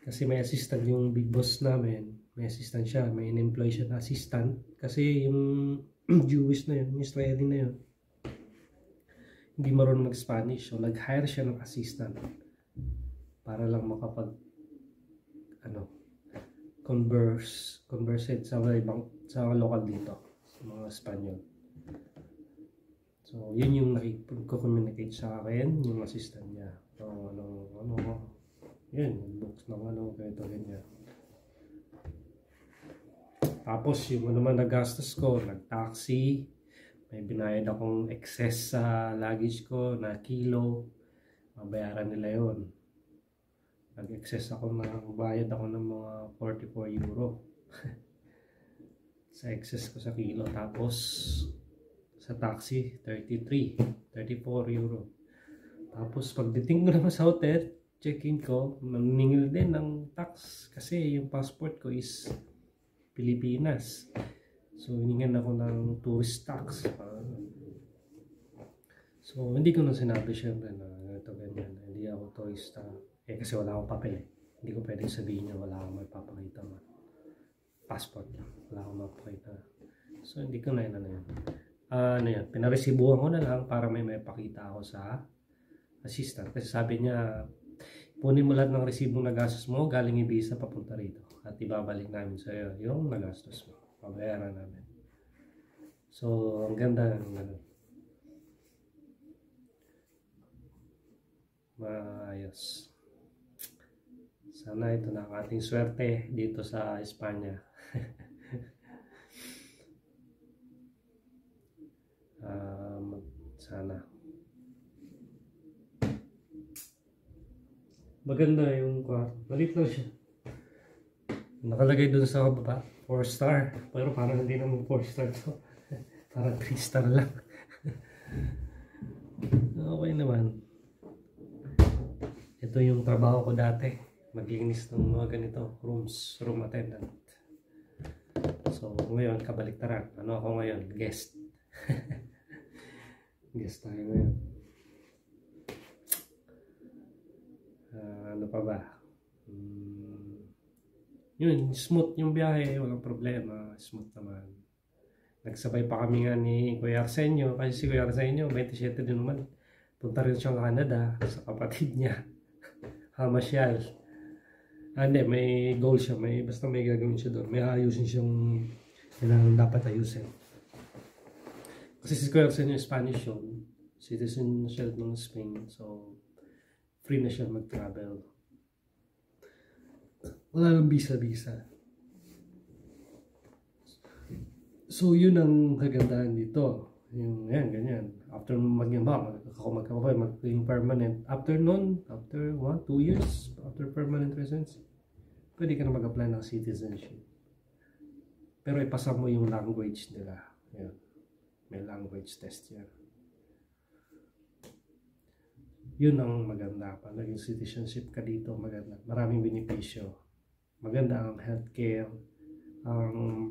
Kasi may assistant yung big boss namin. May assistant siya. May in-employ siya na assistant. Kasi yung Jewish na yun, yung Israeli na yun, hindi marunong mag-Spanish. So, nag-hire siya ng assistant para lang makapag converse sa local dito, sa mga Espanyol. So, yun yung nag-communicate sa akin, yung assistant niya. So, yun, books ng ganyan. Tapos, yung naman nagastos ko, nag-taxi, may binayad akong excess sa luggage ko na kilo, mabayaran nila yun. Nag-excess ako, bayad ako ng mga 44 euro sa excess ko sa kilo. Tapos sa taxi 34 euro. Tapos pagdating ko naman sa hotel, check-in ko, maningil din ng tax kasi yung passport ko is Pilipinas. So, hiningan ako ng tourist tax. So, hindi ko na sinabi syempre na ito ganyan. Hindi ako tourista. Kasi wala akong papel eh. Hindi ko pwedeng sabihin niya wala akong magpapakita ng passport lang. Wala akong magpapakita. So, hindi ko na yun ano yan. Pinaresibuhan ko na lang para may pakita ako sa assistant. Kasi sabi niya, punin mo lahat ng resibong nagastos mo galing Ibiza papunta rito. At ibabalik namin sa iyo yung nagastos mo. Pabayaran namin. So, ang ganda ng ganun. Maayos. Sana ito na ang ating swerte dito sa Espanya. Sana. Maganda yung kwarto. Malit lang siya. Nakalagay dun sa baba, 4 star. Pero parang hindi naman 4 star to. Parang 3 star lang. Okay naman. Ito yung trabaho ko dati. Maglinis ng mga ganito. Room attendant. So, ngayon, kabaliktaran. Ano ako ngayon? Guest. Guest tayo ngayon. Ano pa ba? Yun, smooth yung biyahe, walang problema, smooth naman. Nagsabay pa kami nga ni Kuya Arsenio, kasi si Kuya Arsenio, 27 din naman. Punta rin siya sa Canada, sa kapatid niya. Hamasyal. Hindi, may goal siya, basta may gagawin siya doon. May ayusin siyang kailangan dapat ayusin. Kasi si Kuya Arsenio, Spanish yun. Citizen siya ng Spain, so free na siya mag-travel. Wala nang visa. So, yun ang kagandahan dito. Yung, yan, ganyan. After maging permanent. After 1, 2 years, after permanent residence, pwede ka na mag-apply ng citizenship. Pero ipasa mo yung language nila. Yan. May language test yan. Yun ang maganda. Pag naging citizenship ka dito, maganda. Maraming benepisyo. Maganda ang healthcare, ang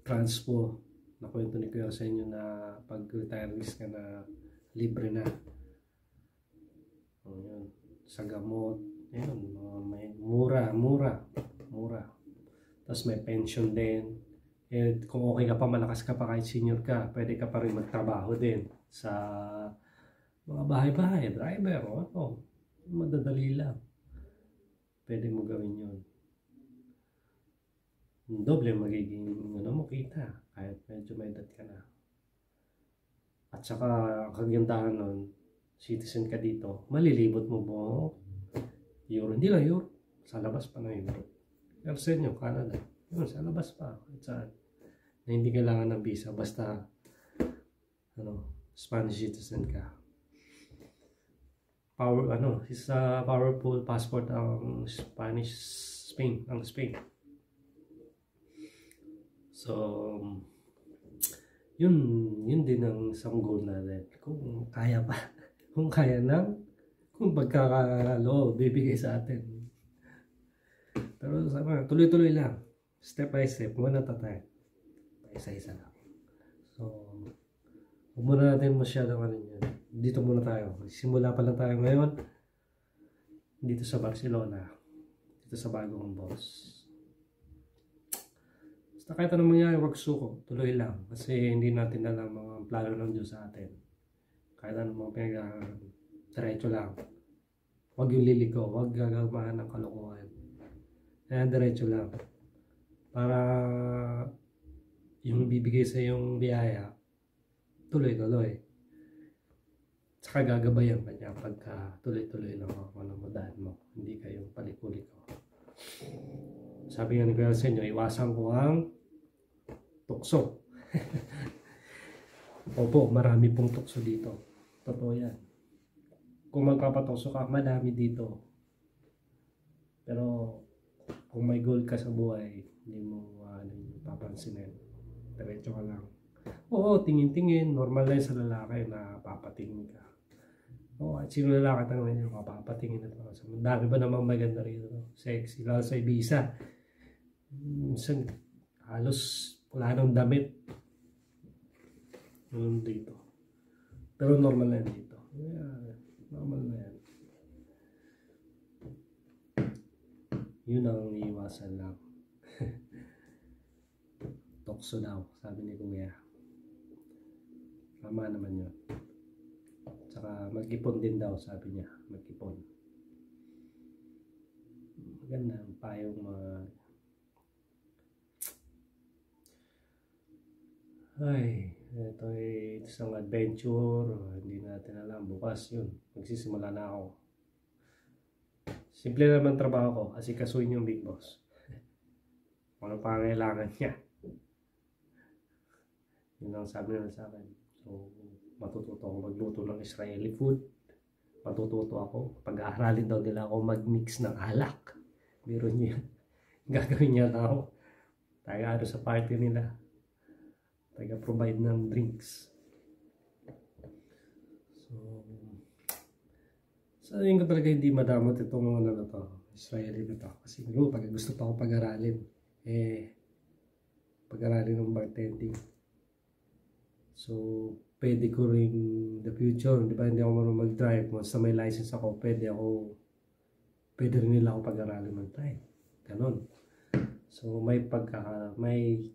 transpo. Nakwento ni Kuya sa inyo na pag-retirees ka na libre na. Yun. Sa gamot. Yun. May mura. Tapos may pension din. Kung okay ka pa, malakas ka pa kahit senior ka, pwede ka pa rin magtrabaho din sa mga bahay-bahay, driver, madadali lang. Pwede mo gawin yun. Doble magiging mo kita, kahit medyo may edad ka na. At saka, ang kagandahan nun, citizen ka dito, malilibot mo po Euro. Hindi lang Euro, sa labas pa na Euro. Pero sa inyo, Canada, yun, sa labas pa. At saan? Na hindi kailangan ng visa, basta Spanish citizen ka. Isa powerful passport ang Spain. So, yun din ang isang goal natin. Kung kaya pa, kung pagkakaloob, bibigay sa atin. Pero tuloy-tuloy lang. Step by step, one at a time. Isa-isa lang. So, huwag muna natin masyadong yan. Dito muna tayo. Simula pa lang tayo ngayon dito sa Barcelona, dito sa bagong boss. Basta kahit anong mangyari, wag suko, tuloy lang kasi hindi natin alam mga plano ng Diyos sa atin. Kahit anong mga diretso lang, wag yung liliko, wag gagawin ng kalokohan. Kaya diretso lang para yung bibigay sa yung biyaya tuloy-tuloy. Saka gagabayan ka niya pagka tuloy-tuloy lang ako ng madahan mo. Hindi kayong paliko-liko. Sabi nga ni Kuya sa inyo, iwasan ko ang tukso. Opo, marami pong tukso dito. Totoo yan. Kung magpapatukso ka, madami dito. Pero kung may goal ka sa buhay, hindi mo papansinin. Diretso ka lang. Oo, tingin-tingin. Normal lang sa lalaki na papatingin ka. O, at sino lalaki tanongin nyo, kapapatingin na ito. Dami ba namang maganda rito? Sexy, lalo sa Ibiza. Minsan, halos wala nang damit. Dito. Pero normal na yan dito. Yeah, normal na yan. Yun ang iiwasan lang. Tokso daw, sabi ni Kuya. Tama naman yun. Tsaka mag-ipon din daw, sabi niya. Mag-ipon. Maganda ang payong mga... Ay, ito ay isang adventure. Hindi natin alam. Bukas yun. Magsisimula na ako. Simple naman trabaho ko. Asikasuhin yung big boss. Ano pangailangan niya. Yun ang sabi nila sa akin. So, matututo ako magluto ng Israeli food. Matututo ako. Pag-aaralin daw nila ako mag-mix ng alak. Meron niya. Gagawin niya na ako. Taga sa party nila. Taga-provide ng drinks. So, sabihin ko talaga hindi madamot itong ano na to. Israeli na to. Kasi pag gusto pa ako pag-aralin. Pag-aralin ng bartending. So, pwede ko rin the future, di ba, hindi ako marunong mag-drive. Once na may license ako, pwede rin nila ako pag-aralin mag-drive. Ganon. So, may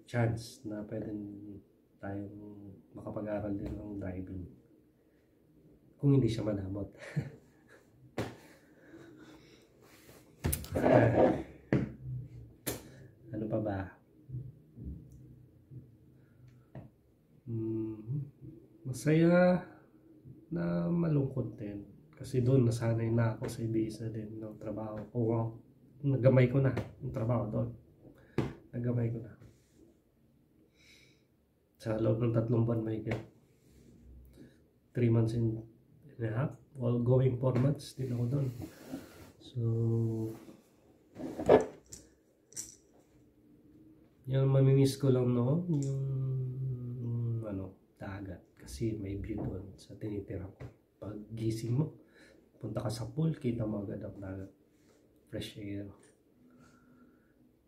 chance na pwede tayong makapag-aral din ng driving. Kung hindi siya madamot. Ano pa ba? Masaya na malungkot din. Kasi doon nasanay na ako sa Ibiza din ng trabaho ko. Wow. Nagamay ko na yung trabaho doon. Nagamay ko na. Sa loob ng 3 buwan may 3 months and a half. All going 4 months din ako doon. So, yung mamimiss ko lang noon, yung dagat. Kasi may view doon sa tinitira ko. Pag gising mo, punta ka sa pool, kita mo agad ang dagat. Fresh air.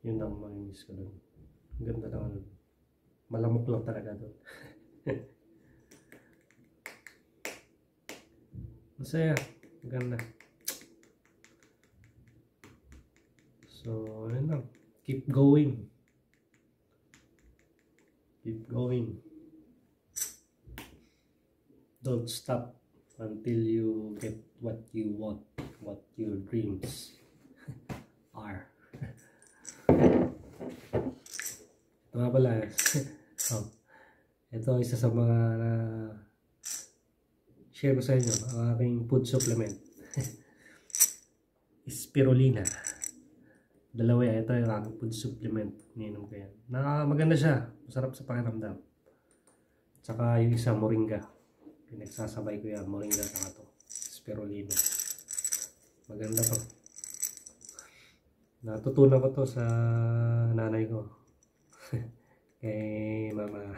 Yun ang mamimiss ko doon. Ganda lang. Malamok lang talaga doon. Masaya. Ganda. So, yun lang. Keep going. Keep going. Don't stop until you get what you want, what your dreams are. Ito nga pala. Ito isa sa mga share ko sa inyo, ang aking food supplement. Spirulina. Dalawa yan. Ito yung aking food supplement. Niinom ko yan. Maganda siya. Masarap sa pakiramdam. Tsaka yung isa, moringa. Pinagsasabay ko yan, moringa na ito. Spirulina. Maganda to. Natutunan ko to sa nanay ko. Kay Mama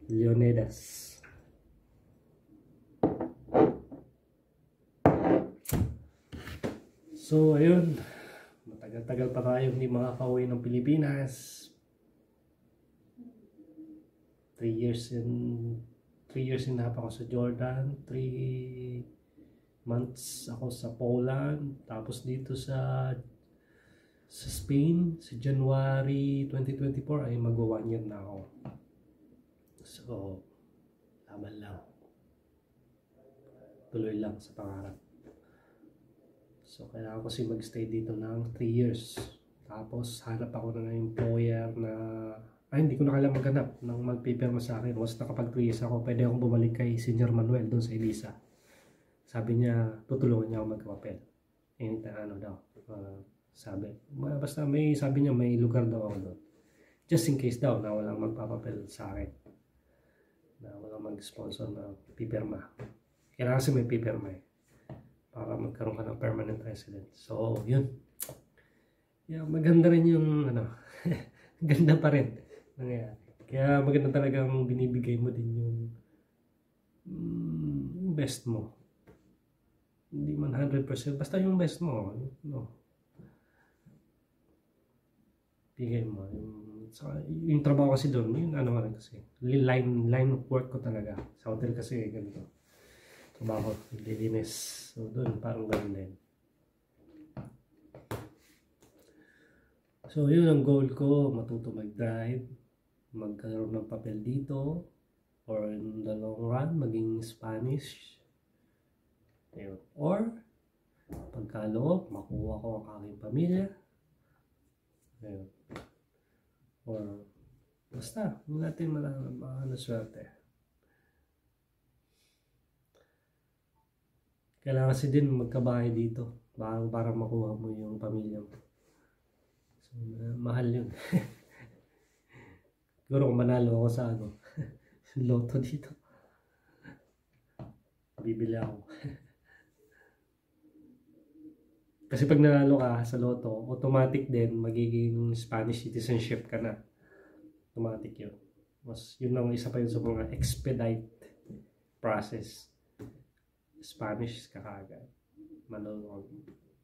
Leonidas. So, ayun. Matagal-tagal pa tayo hindi makaka-uwi ng Pilipinas. 3 years and a half ako sa Jordan, 3 months ako sa Poland, tapos dito sa Spain, sa January 2024 ay magwa 1 year na ako. So, laban lang. Tuloy lang sa pangarap. So, kailangan ko kasi magstay dito ng 3 years. Tapos, hanap ako ng employer na hindi ko na kailangan maghanap ng magpipirma sa akin. Once nakapag 3 years ako, pwede akong bumalik kay Senior Manuel doon sa Ibiza. Sabi niya, tutulungan niya ako magkapapel. Ano daw, sabi. Basta sabi niya, may lugar daw ako doon. Just in case daw na walang magpapapel sa akin. Na walang mag-sponsor na pipirma. Kailangan kasi may pipirma para magkaroon ka ng permanent resident. So, yun. Yeah, maganda rin yung, ganda pa rin. Kaya maganda talagang binibigay mo din yung best mo Hindi man 100%. Basta yung best mo. No? Bigay mo. Yung trabaho kasi doon, yung ano nga kasi. Line of work ko talaga. Sa hotel kasi ganito. Trabaho, lilinis. So doon, parang ganun din. So yun ang goal ko. Matuto mag-drive. Magkaroon ng papel dito. Or in the long run, maging Spanish. Ayun. Or, pagkaloob, makuha ko ang aking pamilya. Ayun. Or, basta, hindi natin swerte. Kailangan kasi din magkabahay dito para makuha mo yung pamilya mo. So, mahal yun. Siguro kung manalo ako sa loto dito, bibili ako. Kasi pag nanalo ka sa loto, automatic din magiging Spanish citizenship ka na. Automatic yun. Mas yun ang isa pa yun sa mga expedite process. Spanish ka kagad. Manunod.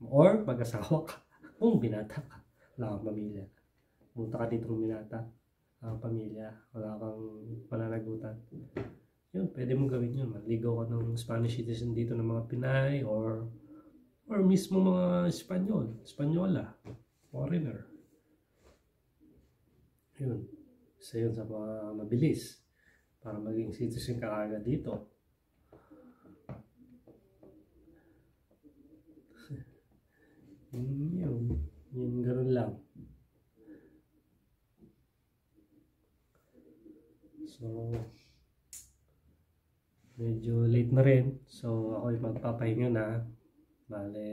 Or mag-asawa ka. Kung binata ka. Wala kang pamilya. Punta ka dito ng binata. Wala kang pamilya. Wala kang pananagutan. Yun, pwede mong gawin yun. Maligaw ka ng Spanish citizen dito ng mga Pinay or mismo mga Espanyola, foreigner. Yun. Isa yun sa mga mabilis para maging citizen ka agad dito. Yun ganoon lang. So, medyo late na rin. So, ako'y magpapahinga na. Bale,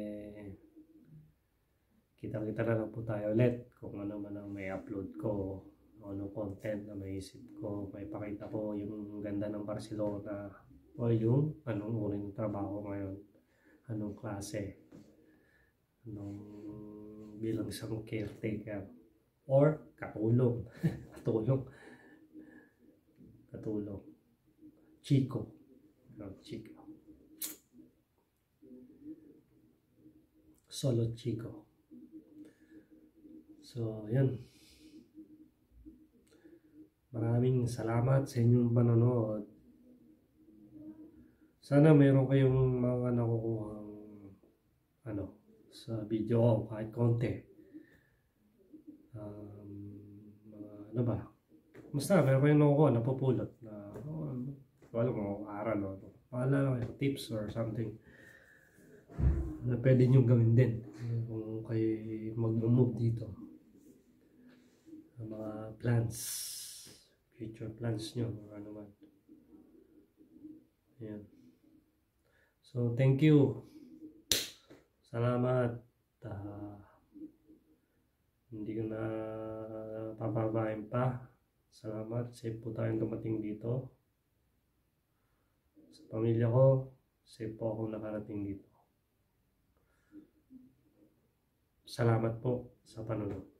kita-kita na lang po tayo ulit kung ano man ang may upload ko, anong content na may isip ko, may pakita ko yung ganda ng Barcelona o yung anong uri ng trabaho ngayon, anong klase, anong bilang isang caretaker or katulong. katulong Chico. Solo Chico. So, yan. Maraming salamat sa inyong panonood. Sana mayroon kayong mga nakukuhang sa video ko kahit konti. Ano ba? Basta mayroon kayong nakukuha, napupulot na wala mo aral o paalala kayo, tips or something na pwede nyo gawin din kung kayo mag-move dito. Mga plans, future plans nyo or ano man. Ayan. So thank you, salamat. Hindi ko na papabahin pa. Salamat, safe po tayong dumating dito. Sa pamilya ko, safe po akong nakarating dito. Salamat po sa panonood.